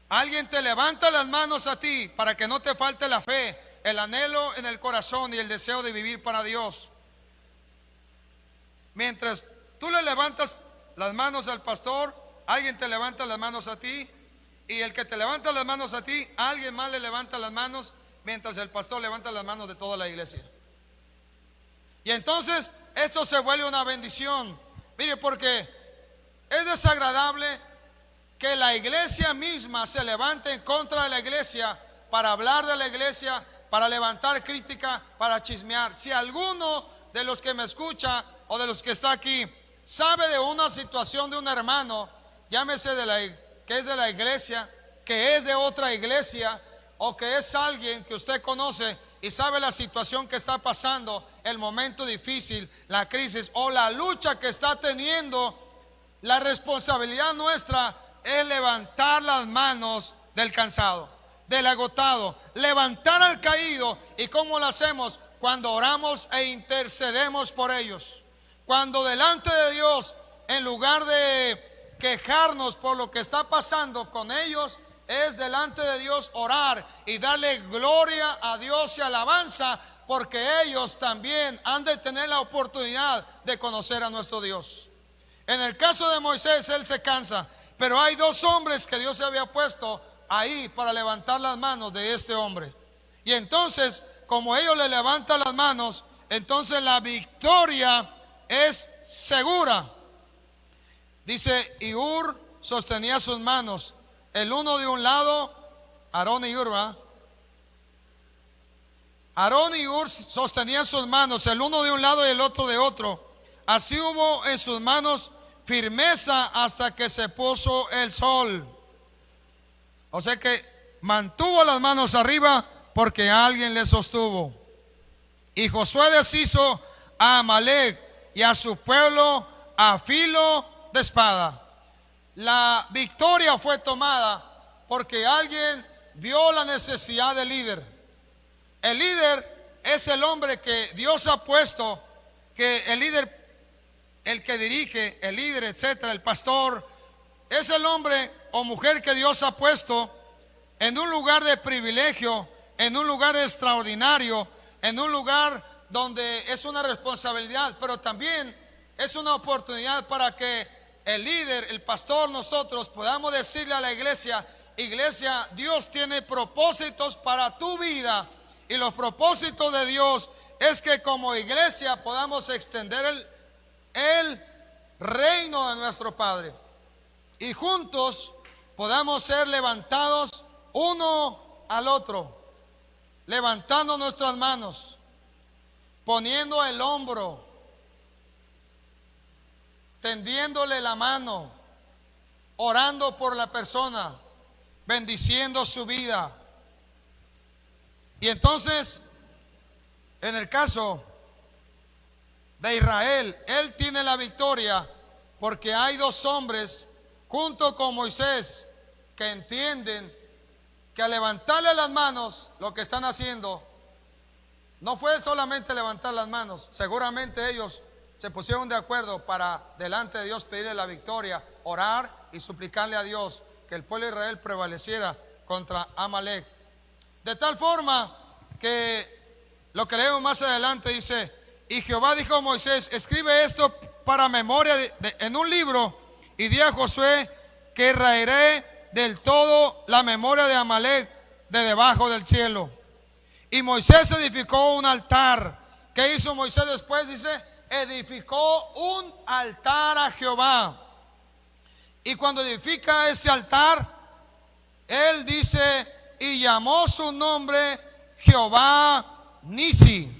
Alguien te levanta las manos a ti para que no te falte la fe, el anhelo en el corazón y el deseo de vivir para Dios. Mientras tú le levantas las manos al pastor, alguien te levanta las manos a ti, y el que te levanta las manos a ti, alguien más le levanta las manos, mientras el pastor levanta las manos de toda la iglesia. Y entonces esto se vuelve una bendición. Mire, porque es desagradable que la iglesia misma se levante en contra de la iglesia para hablar de la iglesia, para levantar crítica, para chismear. Si alguno de los que me escucha o de los que está aquí sabe de una situación de un hermano, llámese que es de la iglesia, que es de otra iglesia, o que es alguien que usted conoce y sabe la situación que está pasando, el momento difícil, la crisis o la lucha que está teniendo, la responsabilidad nuestra es levantar las manos del cansado, del agotado, levantar al caído. ¿Y cómo lo hacemos? Cuando oramos e intercedemos por ellos. Cuando delante de Dios, en lugar de quejarnos por lo que está pasando con ellos, es delante de Dios orar y darle gloria a Dios y alabanza, porque ellos también han de tener la oportunidad de conocer a nuestro Dios. En el caso de Moisés, él se cansa, pero hay dos hombres que Dios se había puesto ahí para levantar las manos de este hombre. Y entonces como ellos le levantan las manos, entonces la victoria es segura. Dice, y Hur sostenía sus manos, el uno de un lado, Aarón y Hur, ¿va? Aarón y Hur sostenían sus manos, el uno de un lado y el otro de otro. Así hubo en sus manos firmeza hasta que se puso el sol. O sea que mantuvo las manos arriba porque alguien le sostuvo. Y Josué deshizo a Amalec y a su pueblo a filo de espada. La victoria fue tomada porque alguien vio la necesidad del líder. El líder es el hombre que Dios ha puesto, que el líder, el que dirige, el líder, etcétera, el pastor, es el hombre o mujer que Dios ha puesto en un lugar de privilegio, en un lugar extraordinario, en un lugar donde es una responsabilidad, pero también es una oportunidad para que el líder, el pastor, nosotros podamos decirle a la iglesia: iglesia, Dios tiene propósitos para tu vida, y los propósitos de Dios es que como iglesia podamos extender el reino de nuestro Padre, y juntos podamos ser levantados uno al otro, levantando nuestras manos, poniendo el hombro, tendiéndole la mano, orando por la persona, bendiciendo su vida. Y entonces, en el caso de Israel, él tiene la victoria porque hay dos hombres junto con Moisés que entienden que al levantarle las manos, lo que están haciendo no fue solamente levantar las manos. Seguramente ellos se pusieron de acuerdo para delante de Dios pedirle la victoria, orar y suplicarle a Dios que el pueblo de Israel prevaleciera contra Amalec. De tal forma que lo que leemos más adelante dice: y Jehová dijo a Moisés: escribe esto para memoria en un libro, y di a Josué que raeré del todo la memoria de Amalec de debajo del cielo. Y Moisés edificó un altar. ¿Qué hizo Moisés después? Dice, edificó un altar a Jehová. Y cuando edifica ese altar, él dice, y llamó su nombre Jehová Nisi,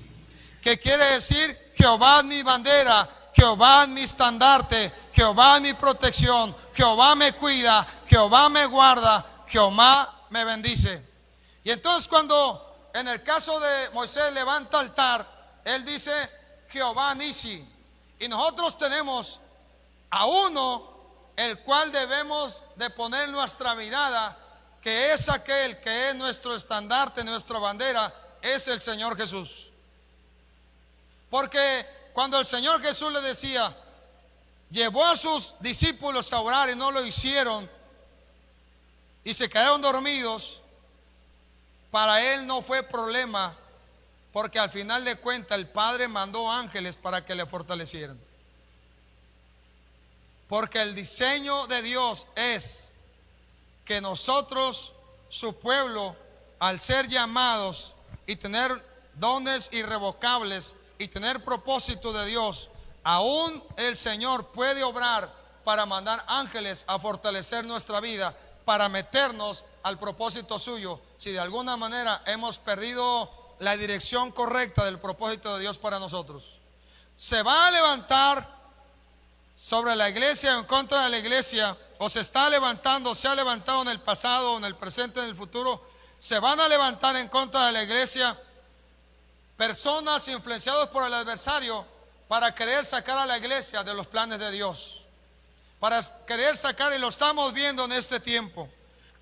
que quiere decir: Jehová es mi bandera, Jehová es mi estandarte, Jehová es mi protección, Jehová me cuida, Jehová me guarda, Jehová me bendice. Y entonces cuando en el caso de Moisés levanta altar, él dice Jehová Nisi. Y nosotros tenemos a uno el cual debemos de poner nuestra mirada, que es aquel que es nuestro estandarte, nuestra bandera, es el Señor Jesús. Porque cuando el Señor Jesús le decía, llevó a sus discípulos a orar y no lo hicieron, y se quedaron dormidos, para él no fue problema, porque al final de cuentas el Padre mandó ángeles para que le fortalecieran. Porque el diseño de Dios es que nosotros, su pueblo, al ser llamados y tener dones irrevocables y tener propósito de Dios, aún el Señor puede obrar para mandar ángeles a fortalecer nuestra vida, para meternos al propósito suyo, si de alguna manera hemos perdido la dirección correcta del propósito de Dios para nosotros. Se va a levantar sobre la iglesia o en contra de la iglesia, o se está levantando, se ha levantado en el pasado, en el presente, en el futuro. Se van a levantar en contra de la iglesia personas influenciadas por el adversario para querer sacar a la iglesia de los planes de Dios, para querer sacar, y lo estamos viendo en este tiempo.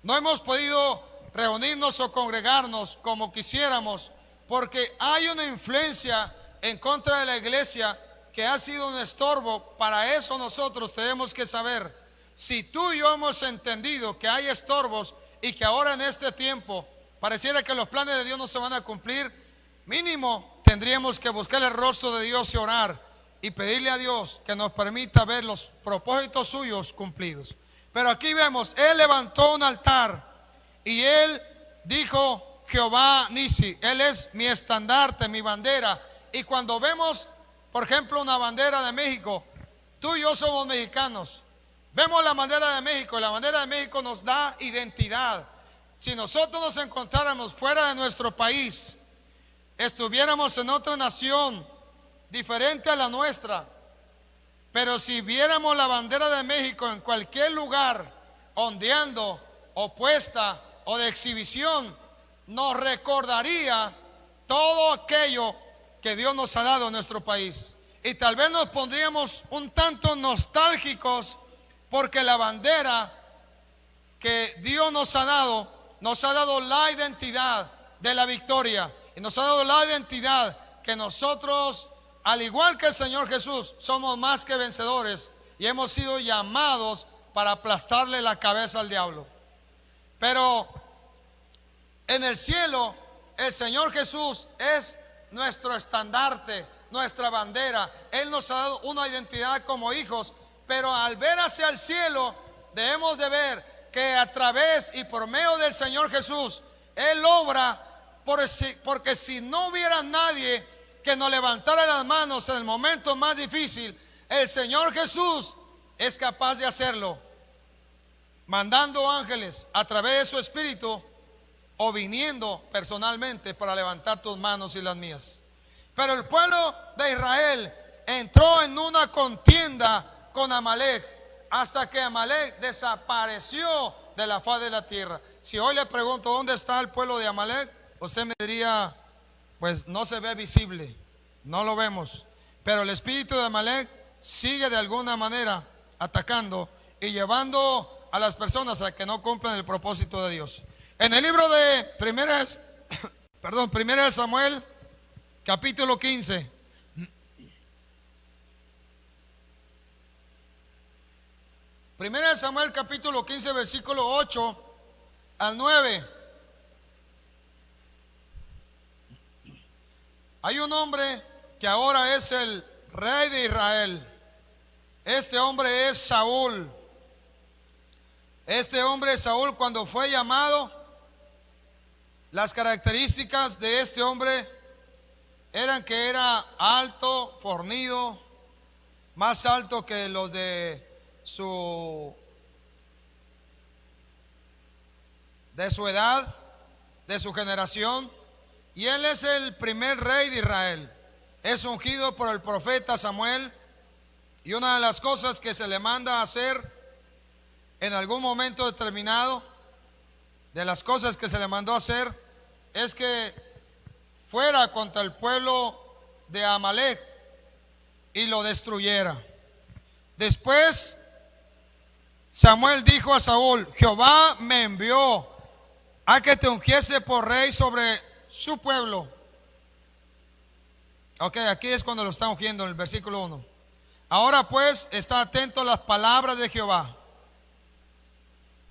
No hemos podido reunirnos o congregarnos como quisiéramos, porque hay una influencia en contra de la iglesia que ha sido un estorbo. Para eso nosotros tenemos que saber, si tú y yo hemos entendido que hay estorbos y que ahora en este tiempo pareciera que los planes de Dios no se van a cumplir, mínimo tendríamos que buscar el rostro de Dios y orar y pedirle a Dios que nos permita ver los propósitos suyos cumplidos. Pero aquí vemos, él levantó un altar y él dijo Jehová Nisi. Él es mi estandarte, mi bandera. Y cuando vemos, por ejemplo, una bandera de México, tú y yo somos mexicanos. Vemos la bandera de México, y la bandera de México nos da identidad. Si nosotros nos encontráramos fuera de nuestro país, estuviéramos en otra nación diferente a la nuestra, pero si viéramos la bandera de México en cualquier lugar ondeando o puesta o de exhibición, nos recordaría todo aquello que Dios nos ha dado en nuestro país. Y tal vez nos pondríamos un tanto nostálgicos, porque la bandera que Dios nos ha dado la identidad de la victoria, y nos ha dado la identidad que nosotros, al igual que el Señor Jesús, somos más que vencedores y hemos sido llamados para aplastarle la cabeza al diablo. Pero en el cielo, el Señor Jesús es nuestro estandarte, nuestra bandera. Él nos ha dado una identidad como hijos, pero al ver hacia el cielo, debemos de ver que a través y por medio del Señor Jesús, Él obra, porque si no hubiera nadie que nos levantara las manos en el momento más difícil, el Señor Jesús es capaz de hacerlo, mandando ángeles a través de su Espíritu o viniendo personalmente para levantar tus manos y las mías. Pero el pueblo de Israel entró en una contienda con Amalek, hasta que Amalek desapareció de la faz de la tierra. Si hoy le pregunto dónde está el pueblo de Amalek, usted me diría, pues no se ve visible, no lo vemos. Pero el espíritu de Amalek sigue de alguna manera atacando y llevando a las personas a que no cumplan el propósito de Dios. En el libro de Primera de Samuel, capítulo 15. Primera de Samuel, capítulo 15, versículo 8 al 9. Hay un hombre que ahora es el rey de Israel. Este hombre es Saúl. Este hombre Saúl, cuando fue llamado, las características de este hombre eran que era alto, fornido, más alto que los de su edad, de su generación, y él es el primer rey de Israel. Es ungido por el profeta Samuel, y una de las cosas que se le manda a hacer en algún momento determinado, de las cosas que se le mandó a hacer, es que fuera contra el pueblo de Amalek y lo destruyera. Después Samuel dijo a Saúl: Jehová me envió a que te ungiese por rey sobre su pueblo. Ok, aquí es cuando lo está ungiendo en el versículo 1. Ahora pues está atento a las palabras de Jehová.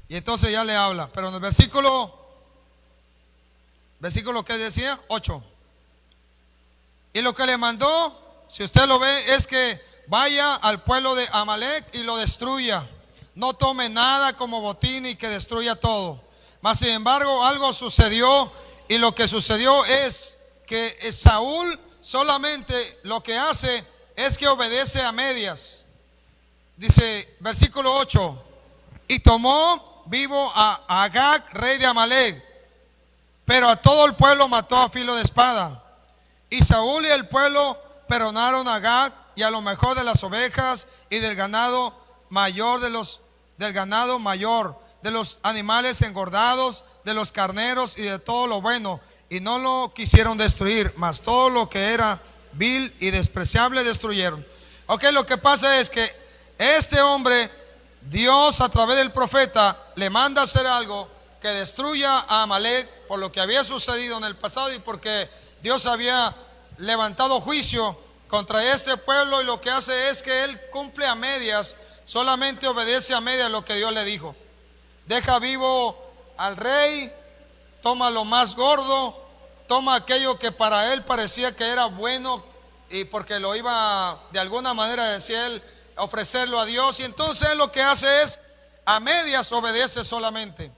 Y entonces ya le habla. Pero en el versículo que decía 8. Y lo que le mandó, si usted lo ve, es que vaya al pueblo de Amalek y lo destruya. No tome nada como botín y que destruya todo. Mas sin embargo algo sucedió, y lo que sucedió es que Saúl solamente lo que hace es que obedece a medias. Dice versículo 8: y tomó vivo a Agag, rey de Amalek, pero a todo el pueblo mató a filo de espada. Y Saúl y el pueblo perdonaron a Agag y a lo mejor de las ovejas y del ganado mayor, de los animales engordados, de los carneros y de todo lo bueno, y no lo quisieron destruir, mas todo lo que era vil y despreciable destruyeron. Ok, lo que pasa es que este hombre, Dios a través del profeta le manda a hacer algo que destruya a Amalek por lo que había sucedido en el pasado y porque Dios había levantado juicio contra este pueblo, y lo que hace es que él cumple a medias, solamente obedece a medias lo que Dios le dijo. Deja vivo al rey, toma lo más gordo, toma aquello que para él parecía que era bueno, y porque lo iba de alguna manera, decía él, a ofrecerlo a Dios, y entonces él lo que hace es a medias obedece solamente.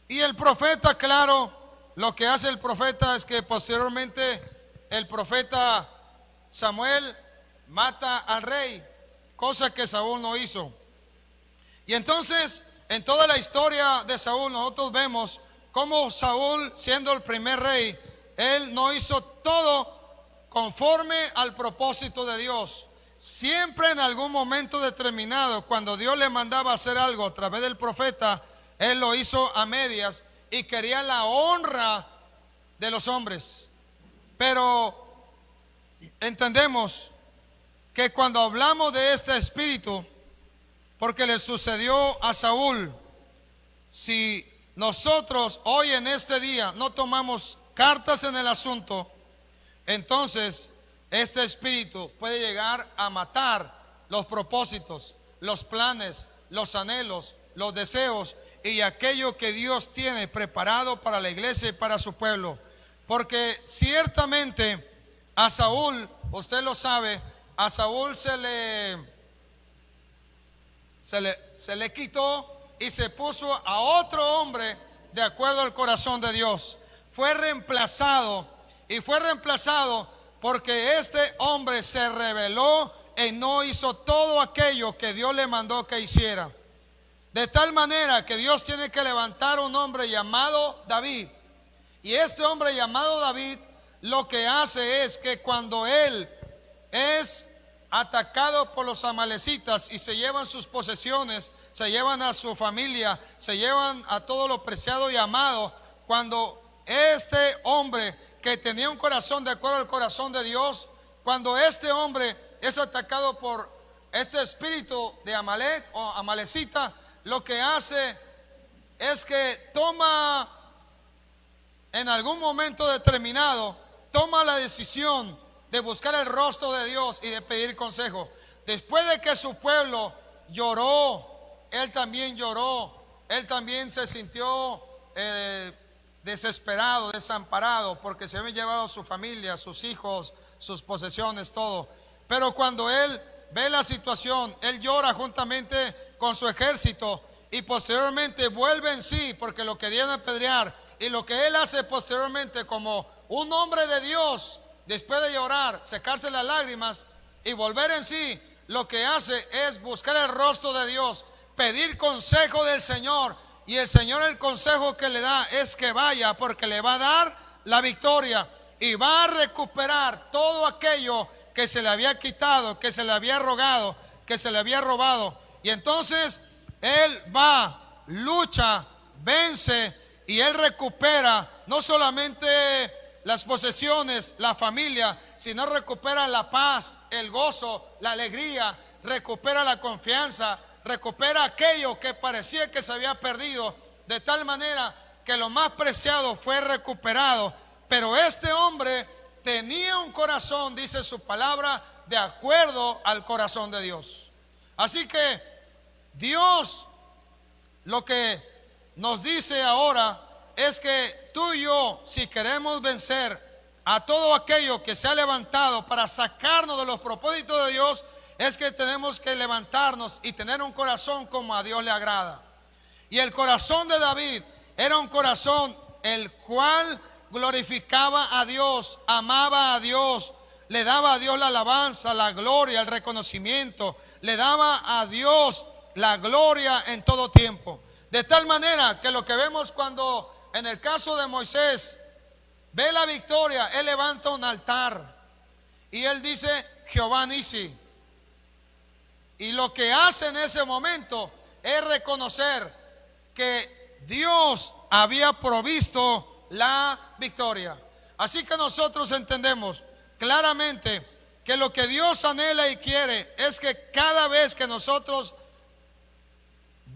Y el profeta, claro, lo que hace el profeta es que posteriormente el profeta Samuel mata al rey, cosa que Saúl no hizo. Y entonces, en toda la historia de Saúl, nosotros vemos cómo Saúl, siendo el primer rey, él no hizo todo conforme al propósito de Dios. Siempre en algún momento determinado, cuando Dios le mandaba hacer algo a través del profeta, él lo hizo a medias y quería la honra de los hombres. Pero entendemos que cuando hablamos de este espíritu, porque le sucedió a Saúl, si nosotros hoy en este día no tomamos cartas en el asunto, entonces este espíritu puede llegar a matar los propósitos, los planes, los anhelos, los deseos y aquello que Dios tiene preparado para la iglesia y para su pueblo. Porque ciertamente a Saúl, usted lo sabe, a Saúl se le quitó y se puso a otro hombre de acuerdo al corazón de Dios. Fue reemplazado, y fue reemplazado porque este hombre se rebeló y no hizo todo aquello que Dios le mandó que hiciera. De tal manera que Dios tiene que levantar un hombre llamado David. Y este hombre llamado David lo que hace es que cuando él es atacado por los amalecitas y se llevan sus posesiones, se llevan a su familia, se llevan a todo lo preciado y amado, cuando este hombre que tenía un corazón de acuerdo al corazón de Dios, cuando este hombre es atacado por este espíritu de Amalek o amalecita, lo que hace es que toma en algún momento determinado, toma la decisión de buscar el rostro de Dios y de pedir consejo. Después de que su pueblo lloró, él también lloró, él también se sintió desesperado, desamparado, porque se había llevado a su familia, sus hijos, sus posesiones, todo. Pero cuando él ve la situación, él llora juntamente con su ejército y posteriormente vuelve en sí porque lo querían apedrear. Y lo que él hace posteriormente como un hombre de Dios, después de llorar, secarse las lágrimas y volver en sí, lo que hace es buscar el rostro de Dios, pedir consejo del Señor. Y el Señor, el consejo que le da es que vaya, porque le va a dar la victoria y va a recuperar todo aquello que se le había quitado, que se le había rogado, que se le había robado. Y entonces él va, lucha, vence y él recupera no solamente las posesiones, la familia, sino recupera la paz, el gozo, la alegría, recupera la confianza, recupera aquello que parecía que se había perdido, de tal manera que lo más preciado fue recuperado. Pero este hombre tenía un corazón, dice su palabra, de acuerdo al corazón de Dios. Así que Dios lo que nos dice ahora es que tú y yo, si queremos vencer a todo aquello que se ha levantado para sacarnos de los propósitos de Dios, es que tenemos que levantarnos y tener un corazón como a Dios le agrada. Y el corazón de David era un corazón el cual glorificaba a Dios, amaba a Dios, le daba a Dios la alabanza, la gloria, el reconocimiento, le daba a Dios la gloria en todo tiempo. De tal manera que lo que vemos cuando en el caso de Moisés ve la victoria, él levanta un altar y él dice Jehová Nisi. Y lo que hace en ese momento es reconocer que Dios había provisto la victoria. Así que nosotros entendemos claramente que lo que Dios anhela y quiere es que cada vez que nosotros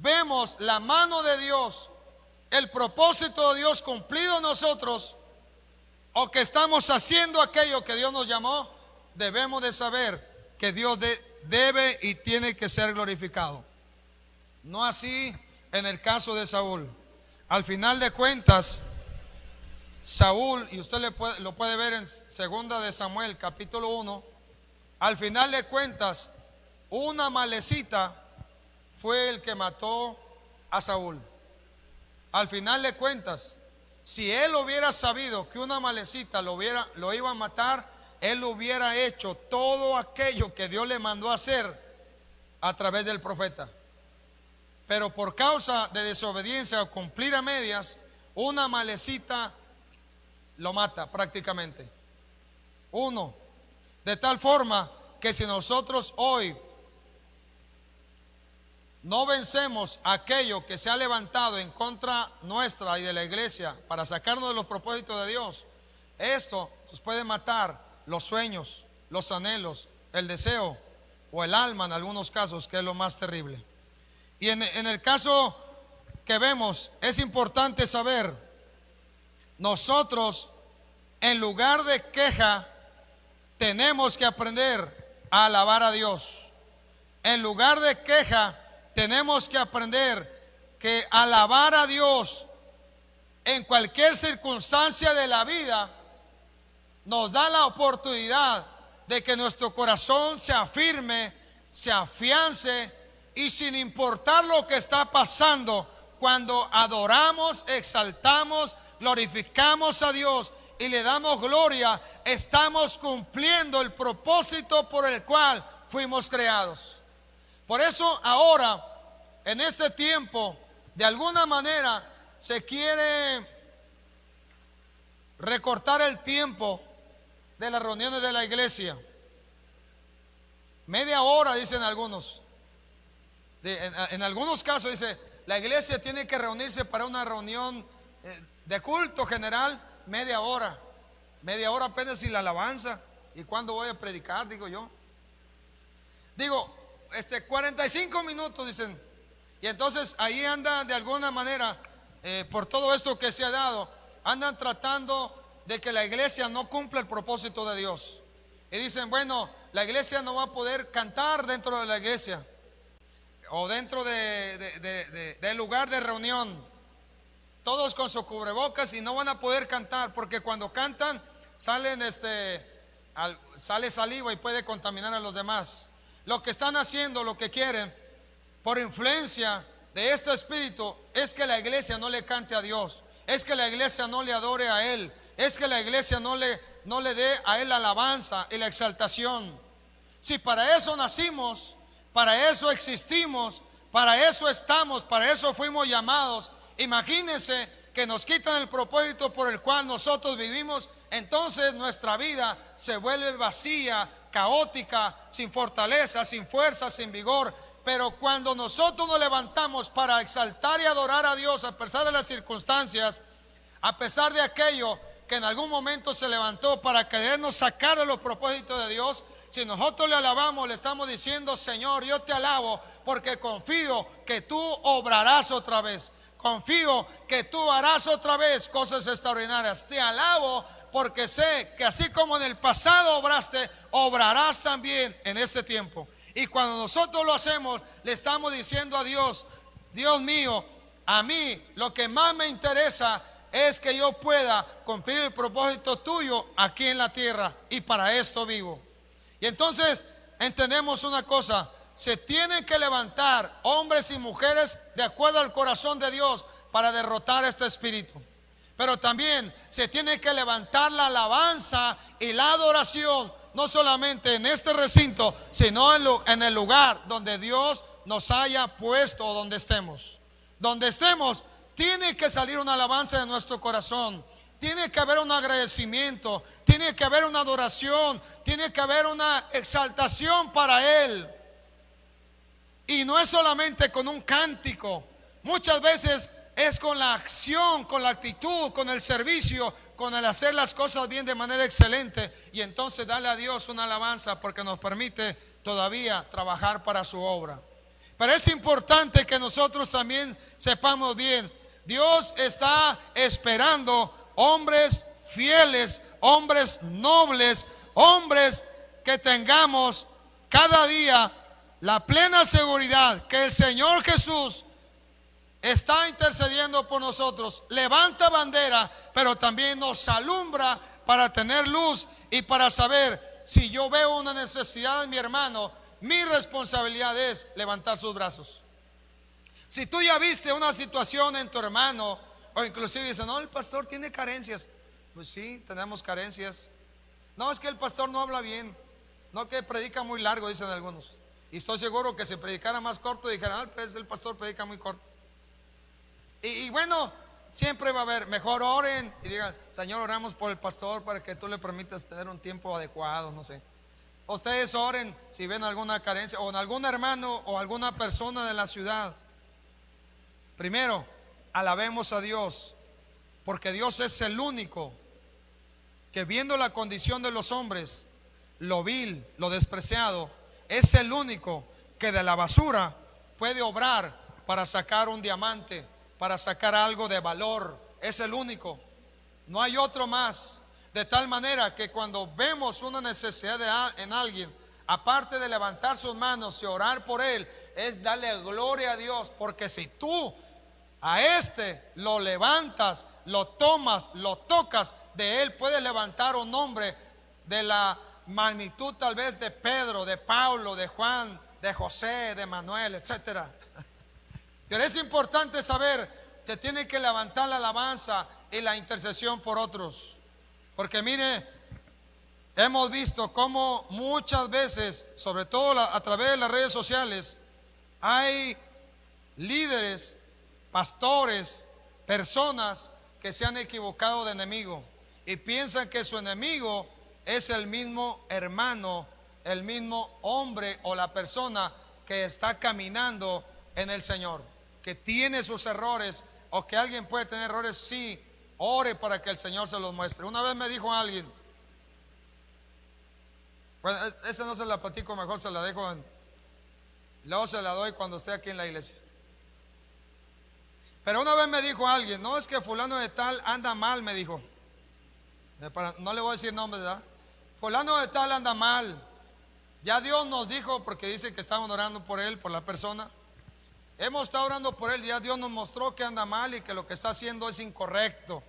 vemos la mano de Dios, el propósito de Dios cumplido en nosotros, o que estamos haciendo aquello que Dios nos llamó, debemos de saber que Dios debe y tiene que ser glorificado. No así en el caso de Saúl. Al final de cuentas, Saúl, y usted lo puede ver en 2 de Samuel capítulo 1, al final de cuentas, una amalecita fue el que mató a Saúl. Al final de cuentas, Si él hubiera sabido que una malecita lo iba a matar, él hubiera hecho todo aquello que Dios le mandó a hacer a través del profeta. Pero por causa de desobediencia o cumplir a medias, una malecita lo mata prácticamente. Uno. De tal forma que si nosotros hoy no vencemos aquello que se ha levantado en contra nuestra y de la iglesia para sacarnos de los propósitos de Dios, esto nos puede matar los sueños, los anhelos, el deseo o el alma en algunos casos, que es lo más terrible. Y en el caso que vemos, es importante saber, nosotros en lugar de queja tenemos que aprender a alabar a Dios. En lugar de queja tenemos que aprender que alabar a Dios en cualquier circunstancia de la vida nos da la oportunidad de que nuestro corazón se afirme, se afiance, y sin importar lo que está pasando, cuando adoramos, exaltamos, glorificamos a Dios y le damos gloria, estamos cumpliendo el propósito por el cual fuimos creados. Por eso ahora, en este tiempo, de alguna manera se quiere recortar el tiempo de las reuniones de la iglesia. Media hora, dicen algunos. En algunos casos dice, la iglesia tiene que reunirse para una reunión de culto general, media hora. Media hora apenas si la alabanza. ¿Y cuándo voy a predicar? Digo yo. Digo, 45 minutos dicen. Y entonces ahí andan de alguna manera, por todo esto que se ha dado, andan tratando de que la iglesia no cumpla el propósito de Dios. Y dicen, bueno, la iglesia no va a poder cantar dentro de la iglesia o dentro del lugar de reunión, todos con su cubrebocas, y no van a poder cantar porque cuando cantan sale saliva y puede contaminar a los demás. Lo que están haciendo, lo que quieren, por influencia de este espíritu, es que la iglesia no le cante a Dios, es que la iglesia no le adore a Él, es que la iglesia no le dé a Él la alabanza y la exaltación. Si para eso nacimos, para eso existimos, para eso estamos, para eso fuimos llamados, imagínense que nos quitan el propósito por el cual nosotros vivimos, entonces nuestra vida se vuelve vacía, caótica, sin fortaleza, sin fuerza, sin vigor. Pero cuando nosotros nos levantamos para exaltar y adorar a Dios a pesar de las circunstancias, a pesar de aquello que en algún momento se levantó para querernos sacar de los propósitos de Dios, si nosotros le alabamos, le estamos diciendo, Señor, yo te alabo porque confío que tú obrarás otra vez. Confío que tú harás otra vez cosas extraordinarias. Te alabo porque sé que así como en el pasado obraste, obrarás también en este tiempo. Y cuando nosotros lo hacemos, le estamos diciendo a Dios, Dios mío, a mí lo que más me interesa es que yo pueda cumplir el propósito tuyo aquí en la tierra, y para esto vivo. Y entonces entendemos una cosa: se tienen que levantar hombres y mujeres de acuerdo al corazón de Dios para derrotar este espíritu. Pero también se tiene que levantar la alabanza y la adoración, no solamente en este recinto, sino en el lugar donde Dios nos haya puesto, o donde estemos. Donde estemos, tiene que salir una alabanza de nuestro corazón. Tiene que haber un agradecimiento, tiene que haber una adoración, tiene que haber una exaltación para Él. Y no es solamente con un cántico, muchas veces es con la acción, con la actitud, con el servicio, con el hacer las cosas bien de manera excelente. Y entonces darle a Dios una alabanza porque nos permite todavía trabajar para su obra. Pero es importante que nosotros también sepamos bien, Dios está esperando hombres fieles, hombres nobles, hombres que tengamos cada día la plena seguridad que el Señor Jesús está intercediendo por nosotros, levanta bandera, pero también nos alumbra para tener luz y para saber, si yo veo una necesidad en mi hermano, mi responsabilidad es levantar sus brazos. Si tú ya viste una situación en tu hermano, O inclusive dicen, no, el pastor tiene carencias. Pues sí, tenemos carencias. No, es que el pastor no habla bien. No, que predica muy largo, dicen algunos. Y estoy seguro que si predicara más corto dijeran, pues el pastor predica muy corto. Y bueno, siempre va a haber, mejor oren y digan, Señor, oramos por el pastor para que tú le permitas tener un tiempo adecuado, no sé. Ustedes oren si ven alguna carencia o en algún hermano o alguna persona de la ciudad. Primero, alabemos a Dios, porque Dios es el único que, viendo la condición de los hombres, lo vil, lo despreciado, es el único que de la basura puede obrar para sacar un diamante, para sacar algo de valor. Es el único, no hay otro más. De tal manera que cuando vemos una necesidad en alguien, aparte de levantar sus manos y orar por él, es darle gloria a Dios. Porque si tú a este lo levantas, lo tomas, lo tocas, de él puedes levantar un hombre de la magnitud tal vez de Pedro, de Pablo, de Juan, de José, de Manuel, etcétera. Pero es importante saber que tiene que levantar la alabanza y la intercesión por otros. Porque mire, hemos visto cómo muchas veces, sobre todo a través de las redes sociales, hay líderes, pastores, personas que se han equivocado de enemigo y piensan que su enemigo es el mismo hermano, el mismo hombre o la persona que está caminando en el Señor, que tiene sus errores, o que alguien puede tener errores. Sí, ore para que el Señor se los muestre. Una vez me dijo alguien, bueno, esa no se la platico, mejor se la dejo luego se la doy cuando esté aquí en la iglesia. Pero una vez me dijo alguien, no, es que fulano de tal anda mal, me dijo. No le voy a decir nombre, ¿verdad? Fulano de tal anda mal. Ya Dios nos dijo, porque dice que estaban orando por él, por la persona. Hemos estado orando por él y ya Dios nos mostró que anda mal y que lo que está haciendo es incorrecto,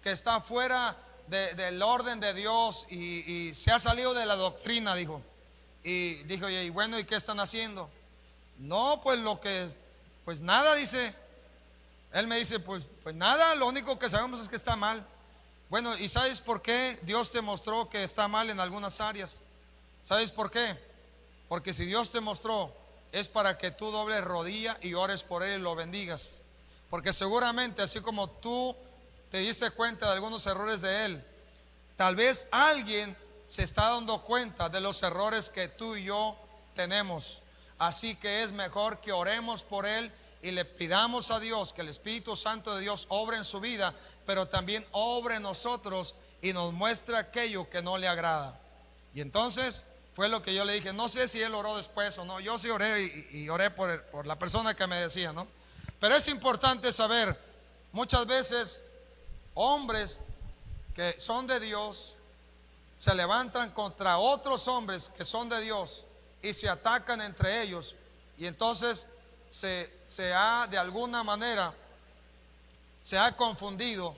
que está fuera del orden de Dios y se ha salido de la doctrina, dijo. Y dijo, y bueno, ¿y qué están haciendo? No, pues pues nada, dice. Él me dice, pues nada, lo único que sabemos es que está mal. Bueno, ¿y sabes por qué Dios te mostró que está mal en algunas áreas? ¿Sabes por qué? Porque si Dios te mostró, es para que tú dobles rodilla y ores por él y lo bendigas. Porque seguramente, así como tú te diste cuenta de algunos errores de él, tal vez alguien se está dando cuenta de los errores que tú y yo tenemos. Así que es mejor que oremos por él y le pidamos a Dios que el Espíritu Santo de Dios obre en su vida, pero también obre en nosotros y nos muestre aquello que no le agrada. Y entonces fue lo que yo le dije. No sé si él oró después o no. Yo sí oré y oré por la persona que me decía, ¿no? Pero es importante saber, muchas veces hombres que son de Dios se levantan contra otros hombres que son de Dios y se atacan entre ellos. Y entonces se ha, de alguna manera, se ha confundido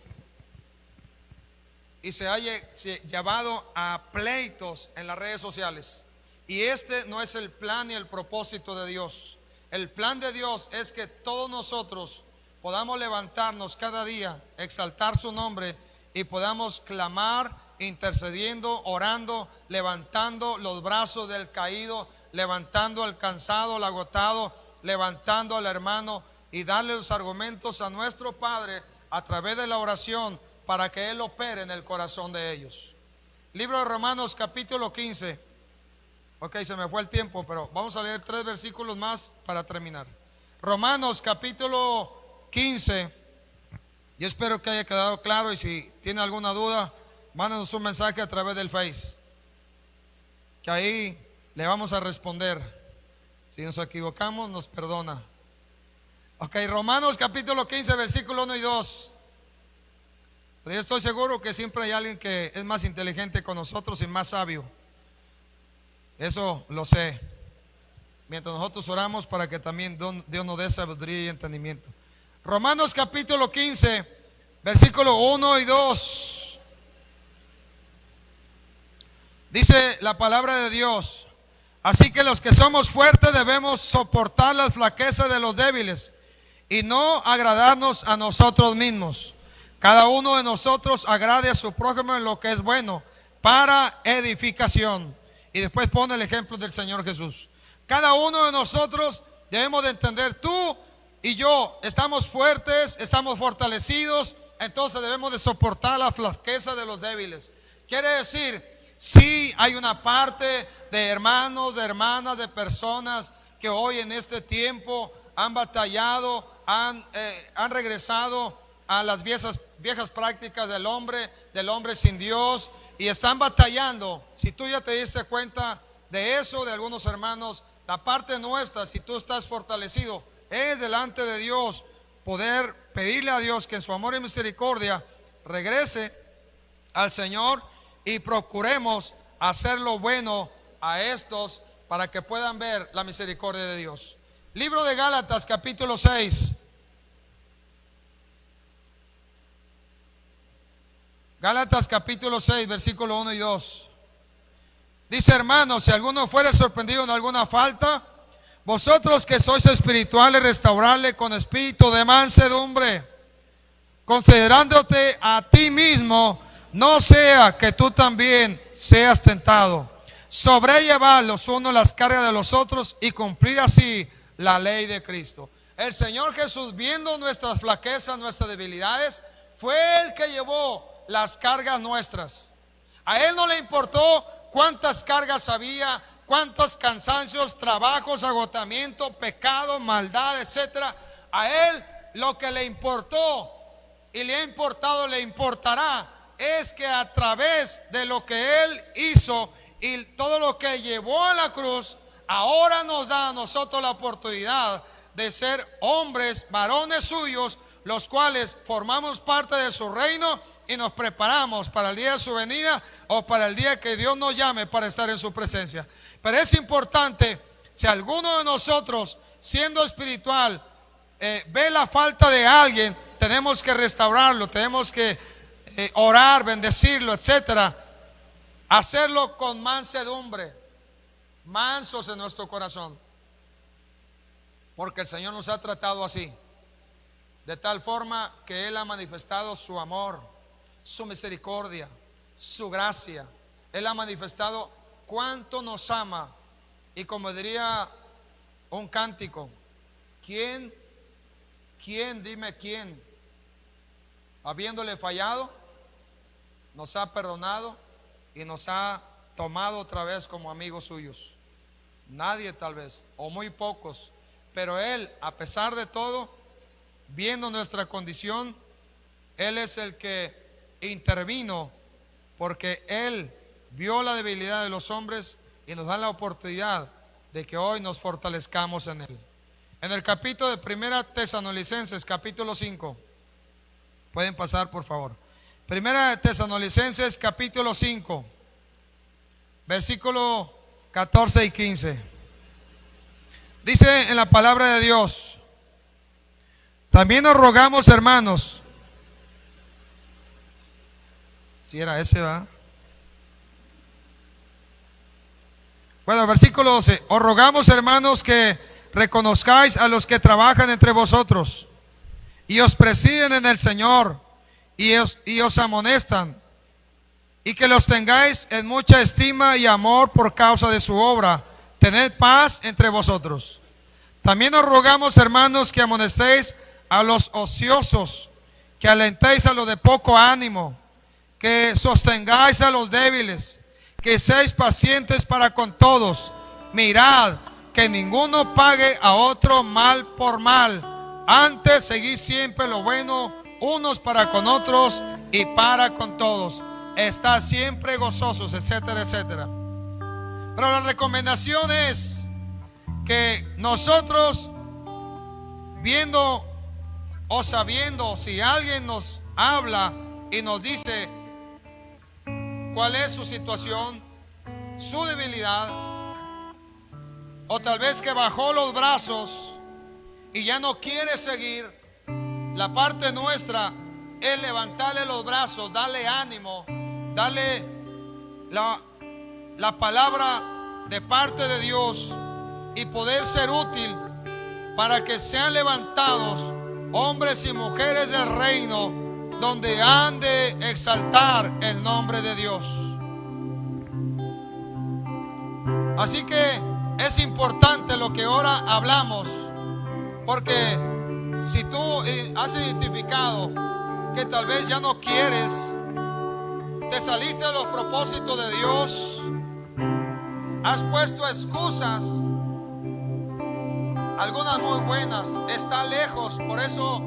y se ha llevado a pleitos en las redes sociales. Y este no es el plan y el propósito de Dios. El plan de Dios es que todos nosotros podamos levantarnos cada día, exaltar su nombre y podamos clamar, intercediendo, orando, levantando los brazos del caído, levantando al cansado, al agotado, levantando al hermano y darle los argumentos a nuestro Padre a través de la oración para que Él opere en el corazón de ellos. Libro de Romanos capítulo 15. Ok, se me fue el tiempo, pero vamos a leer 3 versículos más para terminar. Romanos capítulo 15. Yo espero que haya quedado claro, y si tiene alguna duda, mándenos un mensaje a través del Face, que ahí le vamos a responder. Si nos equivocamos, nos perdona. Ok, Romanos capítulo 15, versículo 1 y 2. Pero yo estoy seguro que siempre hay alguien que es más inteligente con nosotros y más sabio. Eso lo sé. Mientras nosotros oramos para que también Dios nos dé sabiduría y entendimiento. Romanos capítulo 15, versículo 1 y 2. Dice la palabra de Dios: así que los que somos fuertes debemos soportar las flaquezas de los débiles y no agradarnos a nosotros mismos. Cada uno de nosotros agrade a su prójimo en lo que es bueno, para edificación. Y después pone el ejemplo del Señor Jesús. Cada uno de nosotros debemos de entender, tú y yo estamos fuertes, estamos fortalecidos, entonces debemos de soportar la flaqueza de los débiles. Quiere decir, sí hay una parte de hermanos, de hermanas, de personas que hoy en este tiempo han batallado, han regresado a las viejas prácticas del hombre sin Dios, y están batallando. Si tú ya te diste cuenta de eso, de algunos hermanos, la parte nuestra, si tú estás fortalecido, es delante de Dios poder pedirle a Dios que en su amor y misericordia regrese al Señor, y procuremos hacer lo bueno a estos para que puedan ver la misericordia de Dios. Libro de Gálatas, capítulo 6. Gálatas capítulo 6, versículo 1 y 2. Dice: hermanos, si alguno fuere sorprendido en alguna falta, vosotros que sois espirituales, restaurarle con espíritu de mansedumbre, considerándote a ti mismo, no sea que tú también seas tentado. Sobrellevar los unos las cargas de los otros y cumplir así la ley de Cristo. El Señor Jesús, viendo nuestras flaquezas, nuestras debilidades, fue el que llevó las cargas nuestras. A Él no le importó cuántas cargas había, cuántos cansancios, trabajos, agotamiento, pecado, maldad, etcétera. A Él lo que le importó y le ha importado, le importará, es que a través de lo que Él hizo y todo lo que llevó a la cruz, ahora nos da a nosotros la oportunidad de ser hombres, varones suyos, los cuales formamos parte de su reino y nos preparamos para el día de su venida o para el día que Dios nos llame para estar en su presencia. Pero es importante, si alguno de nosotros, siendo espiritual, ve la falta de alguien, tenemos que restaurarlo, tenemos que orar, bendecirlo, etcétera. Hacerlo con mansedumbre, mansos en nuestro corazón, porque el Señor nos ha tratado así, de tal forma que Él ha manifestado su amor, su misericordia, su gracia. Él ha manifestado cuánto nos ama. Y como diría un cántico, ¿quién, dime quién, habiéndole fallado, nos ha perdonado y nos ha tomado otra vez como amigos suyos? Nadie, tal vez, o muy pocos. Pero Él, a pesar de todo, viendo nuestra condición, Él es el que intervino, porque Él vio la debilidad de los hombres y nos da la oportunidad de que hoy nos fortalezcamos en Él. En el capítulo de Primera Tesalonicenses, capítulo 5, pueden pasar por favor. Primera de Tesalonicenses, capítulo 5, versículo 14 y 15. Dice en la palabra de Dios: también nos rogamos, hermanos. Si era ese, va. Bueno, versículo 12. Os rogamos, hermanos, que reconozcáis a los que trabajan entre vosotros y os presiden en el Señor y os amonestan, y que los tengáis en mucha estima y amor por causa de su obra. Tened paz entre vosotros. También os rogamos, hermanos, que amonestéis a los ociosos, que alentéis a los de poco ánimo, que sostengáis a los débiles, que seáis pacientes para con todos. Mirad que ninguno pague a otro mal por mal. Antes seguid siempre lo bueno unos para con otros y para con todos. Estad siempre gozosos, etcétera, etcétera. Pero la recomendación es que nosotros, viendo o sabiendo, si alguien nos habla y nos dice cuál es su situación, su debilidad, o tal vez que bajó los brazos y ya no quiere seguir, la parte nuestra es levantarle los brazos, darle ánimo, darle la palabra de parte de Dios y poder ser útil para que sean levantados hombres y mujeres del reino, donde han de exaltar el nombre de Dios. Así que es importante lo que ahora hablamos, porque si tú has identificado que tal vez ya no quieres, te saliste de los propósitos de Dios, has puesto excusas, algunas muy buenas, está lejos, por eso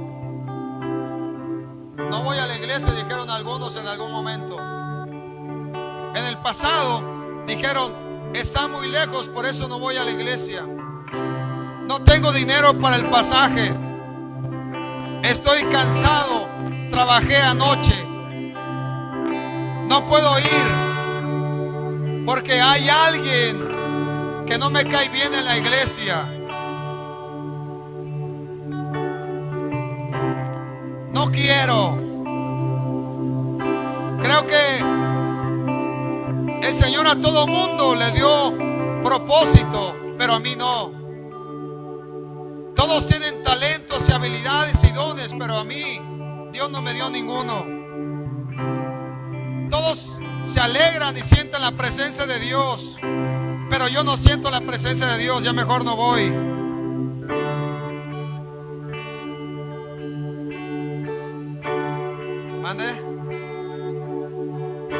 no voy a la iglesia, dijeron algunos en algún momento. En el pasado dijeron, está muy lejos, por eso no voy a la iglesia. No tengo dinero para el pasaje. Estoy cansado, trabajé anoche. No puedo ir porque hay alguien que no me cae bien en la iglesia. No quiero. Creo que el Señor a todo mundo le dio propósito, pero a mí no. Todos tienen talentos y habilidades y dones, pero a mí Dios no me dio ninguno. Todos se alegran y sienten la presencia de Dios, pero yo no siento la presencia de Dios, ya mejor no voy. ¿Mande?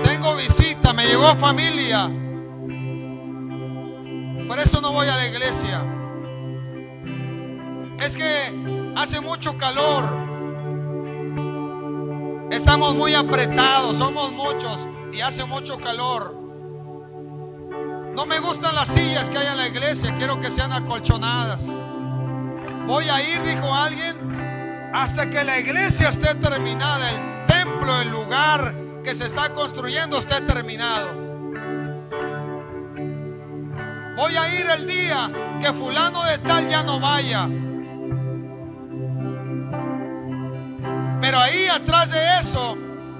Tengo visita, me llegó familia, por eso no voy a la iglesia. Es que hace mucho calor, estamos muy apretados, somos muchos y hace mucho calor. No me gustan las sillas que hay en la iglesia, quiero que sean acolchonadas. Voy a ir, dijo alguien, hasta que la iglesia esté terminada, el templo, el lugar que se está construyendo esté terminado. Voy a ir el día que fulano de tal ya no vaya. Pero ahí atrás de eso,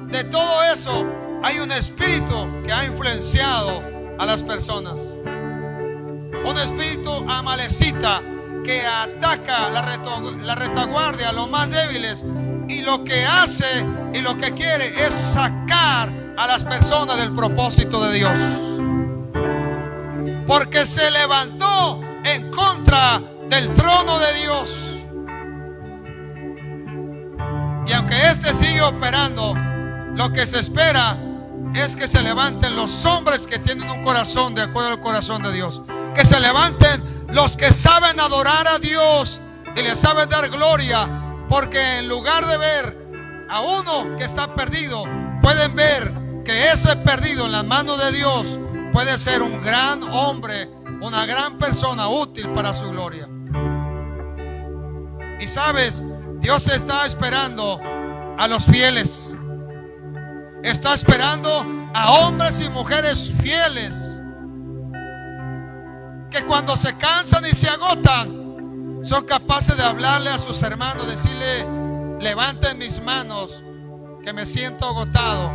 de todo eso, hay un espíritu que ha influenciado a las personas. Un espíritu amalecita que ataca la retaguardia, a los más débiles, y lo que hace y lo que quiere es sacar a las personas del propósito de Dios, porque se levantó en contra del trono de Dios. Y aunque este sigue operando, lo que se espera es que se levanten los hombres que tienen un corazón de acuerdo al corazón de Dios. Que se levanten los que saben adorar a Dios y le saben dar gloria, porque en lugar de ver a uno que está perdido, pueden ver que ese perdido en las manos de Dios puede ser un gran hombre, una gran persona útil para su gloria. Y sabes, Dios está esperando a los fieles. Está esperando a hombres y mujeres fieles, que cuando se cansan y se agotan, son capaces de hablarle a sus hermanos, decirle: levanten mis manos, que me siento agotado,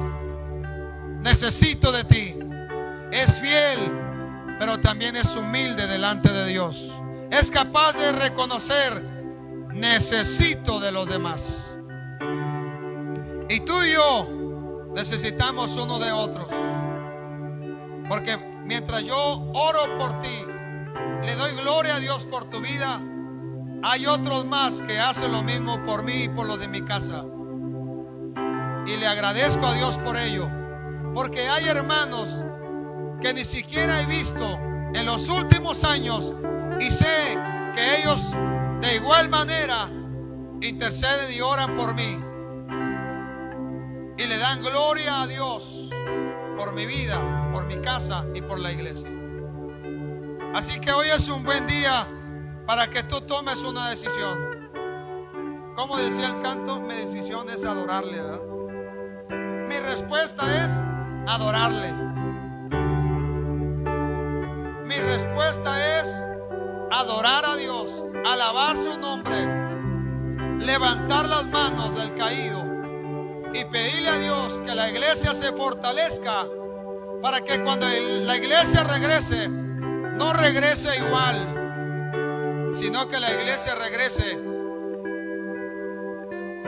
necesito de ti. Es fiel, pero también es humilde delante de Dios. Es capaz de reconocer: necesito de los demás. Y tú y yo necesitamos uno de otros, porque mientras yo oro por ti, le doy gloria a Dios por tu vida, hay otros más que hacen lo mismo por mí y por los de mi casa, y le agradezco a Dios por ello, porque hay hermanos que ni siquiera he visto en los últimos años, y sé que ellos de igual manera interceden y oran por mí y le dan gloria a Dios por mi vida, por mi casa y por la iglesia. Así que hoy es un buen día para que tú tomes una decisión. Como decía el canto, mi decisión es adorarle, ¿verdad? Mi respuesta es adorarle. Mi respuesta es adorar a Dios, alabar su nombre, levantar las manos del caído y pedirle a Dios que la iglesia se fortalezca, para que cuando la iglesia regrese, no regrese igual, sino que la iglesia regrese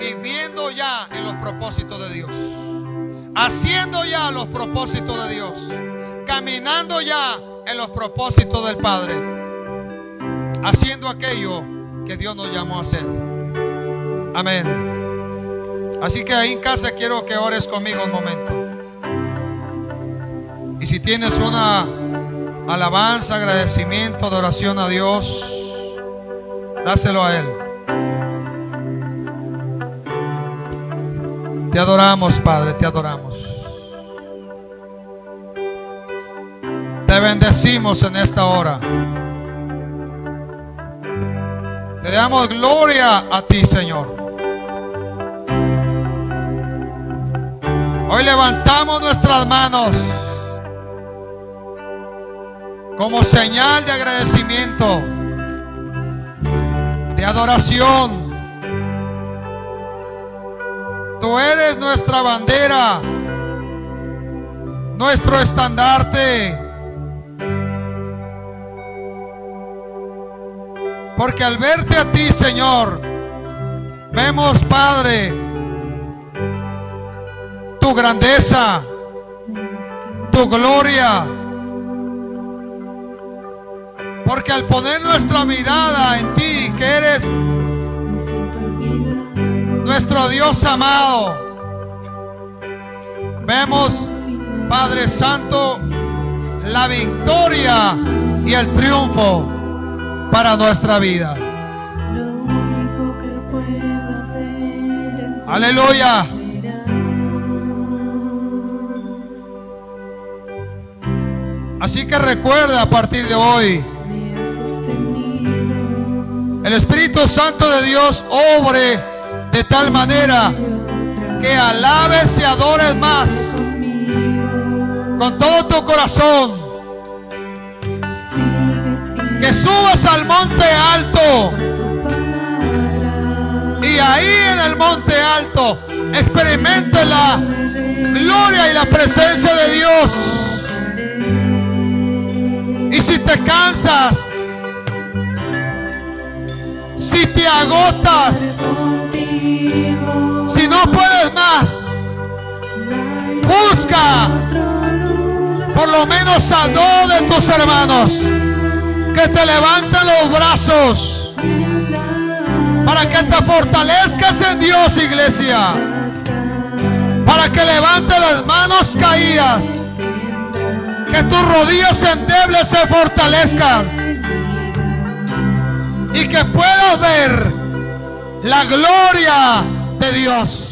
viviendo ya en los propósitos de Dios, haciendo ya los propósitos de Dios, caminando ya en los propósitos del Padre, haciendo aquello que Dios nos llamó a hacer. Amén. Así que ahí en casa quiero que ores conmigo un momento. Y si tienes una alabanza, agradecimiento, adoración a Dios, dáselo a Él. Te adoramos, Padre, te adoramos. Te bendecimos en esta hora. Te damos gloria a ti, Señor. Hoy levantamos nuestras manos como señal de agradecimiento, de adoración. Tú eres nuestra bandera, nuestro estandarte. Porque al verte a ti, Señor, vemos, Padre, tu grandeza, tu gloria. Porque al poner nuestra mirada en ti, que eres nuestro Dios amado, vemos, Padre Santo, la victoria y el triunfo para nuestra vida. Aleluya. Así que recuerda, a partir de hoy, el Espíritu Santo de Dios obre de tal manera que alabes y adores más con todo tu corazón, que subas al monte alto y ahí en el monte alto experimentes la gloria y la presencia de Dios. Y si te cansas, si te agotas, si no puedes más, busca por lo menos a dos de tus hermanos que te levanten los brazos para que te fortalezcas en Dios, iglesia, para que levantes las manos caídas, que tus rodillas endebles se fortalezcan y que puedas ver la gloria de Dios.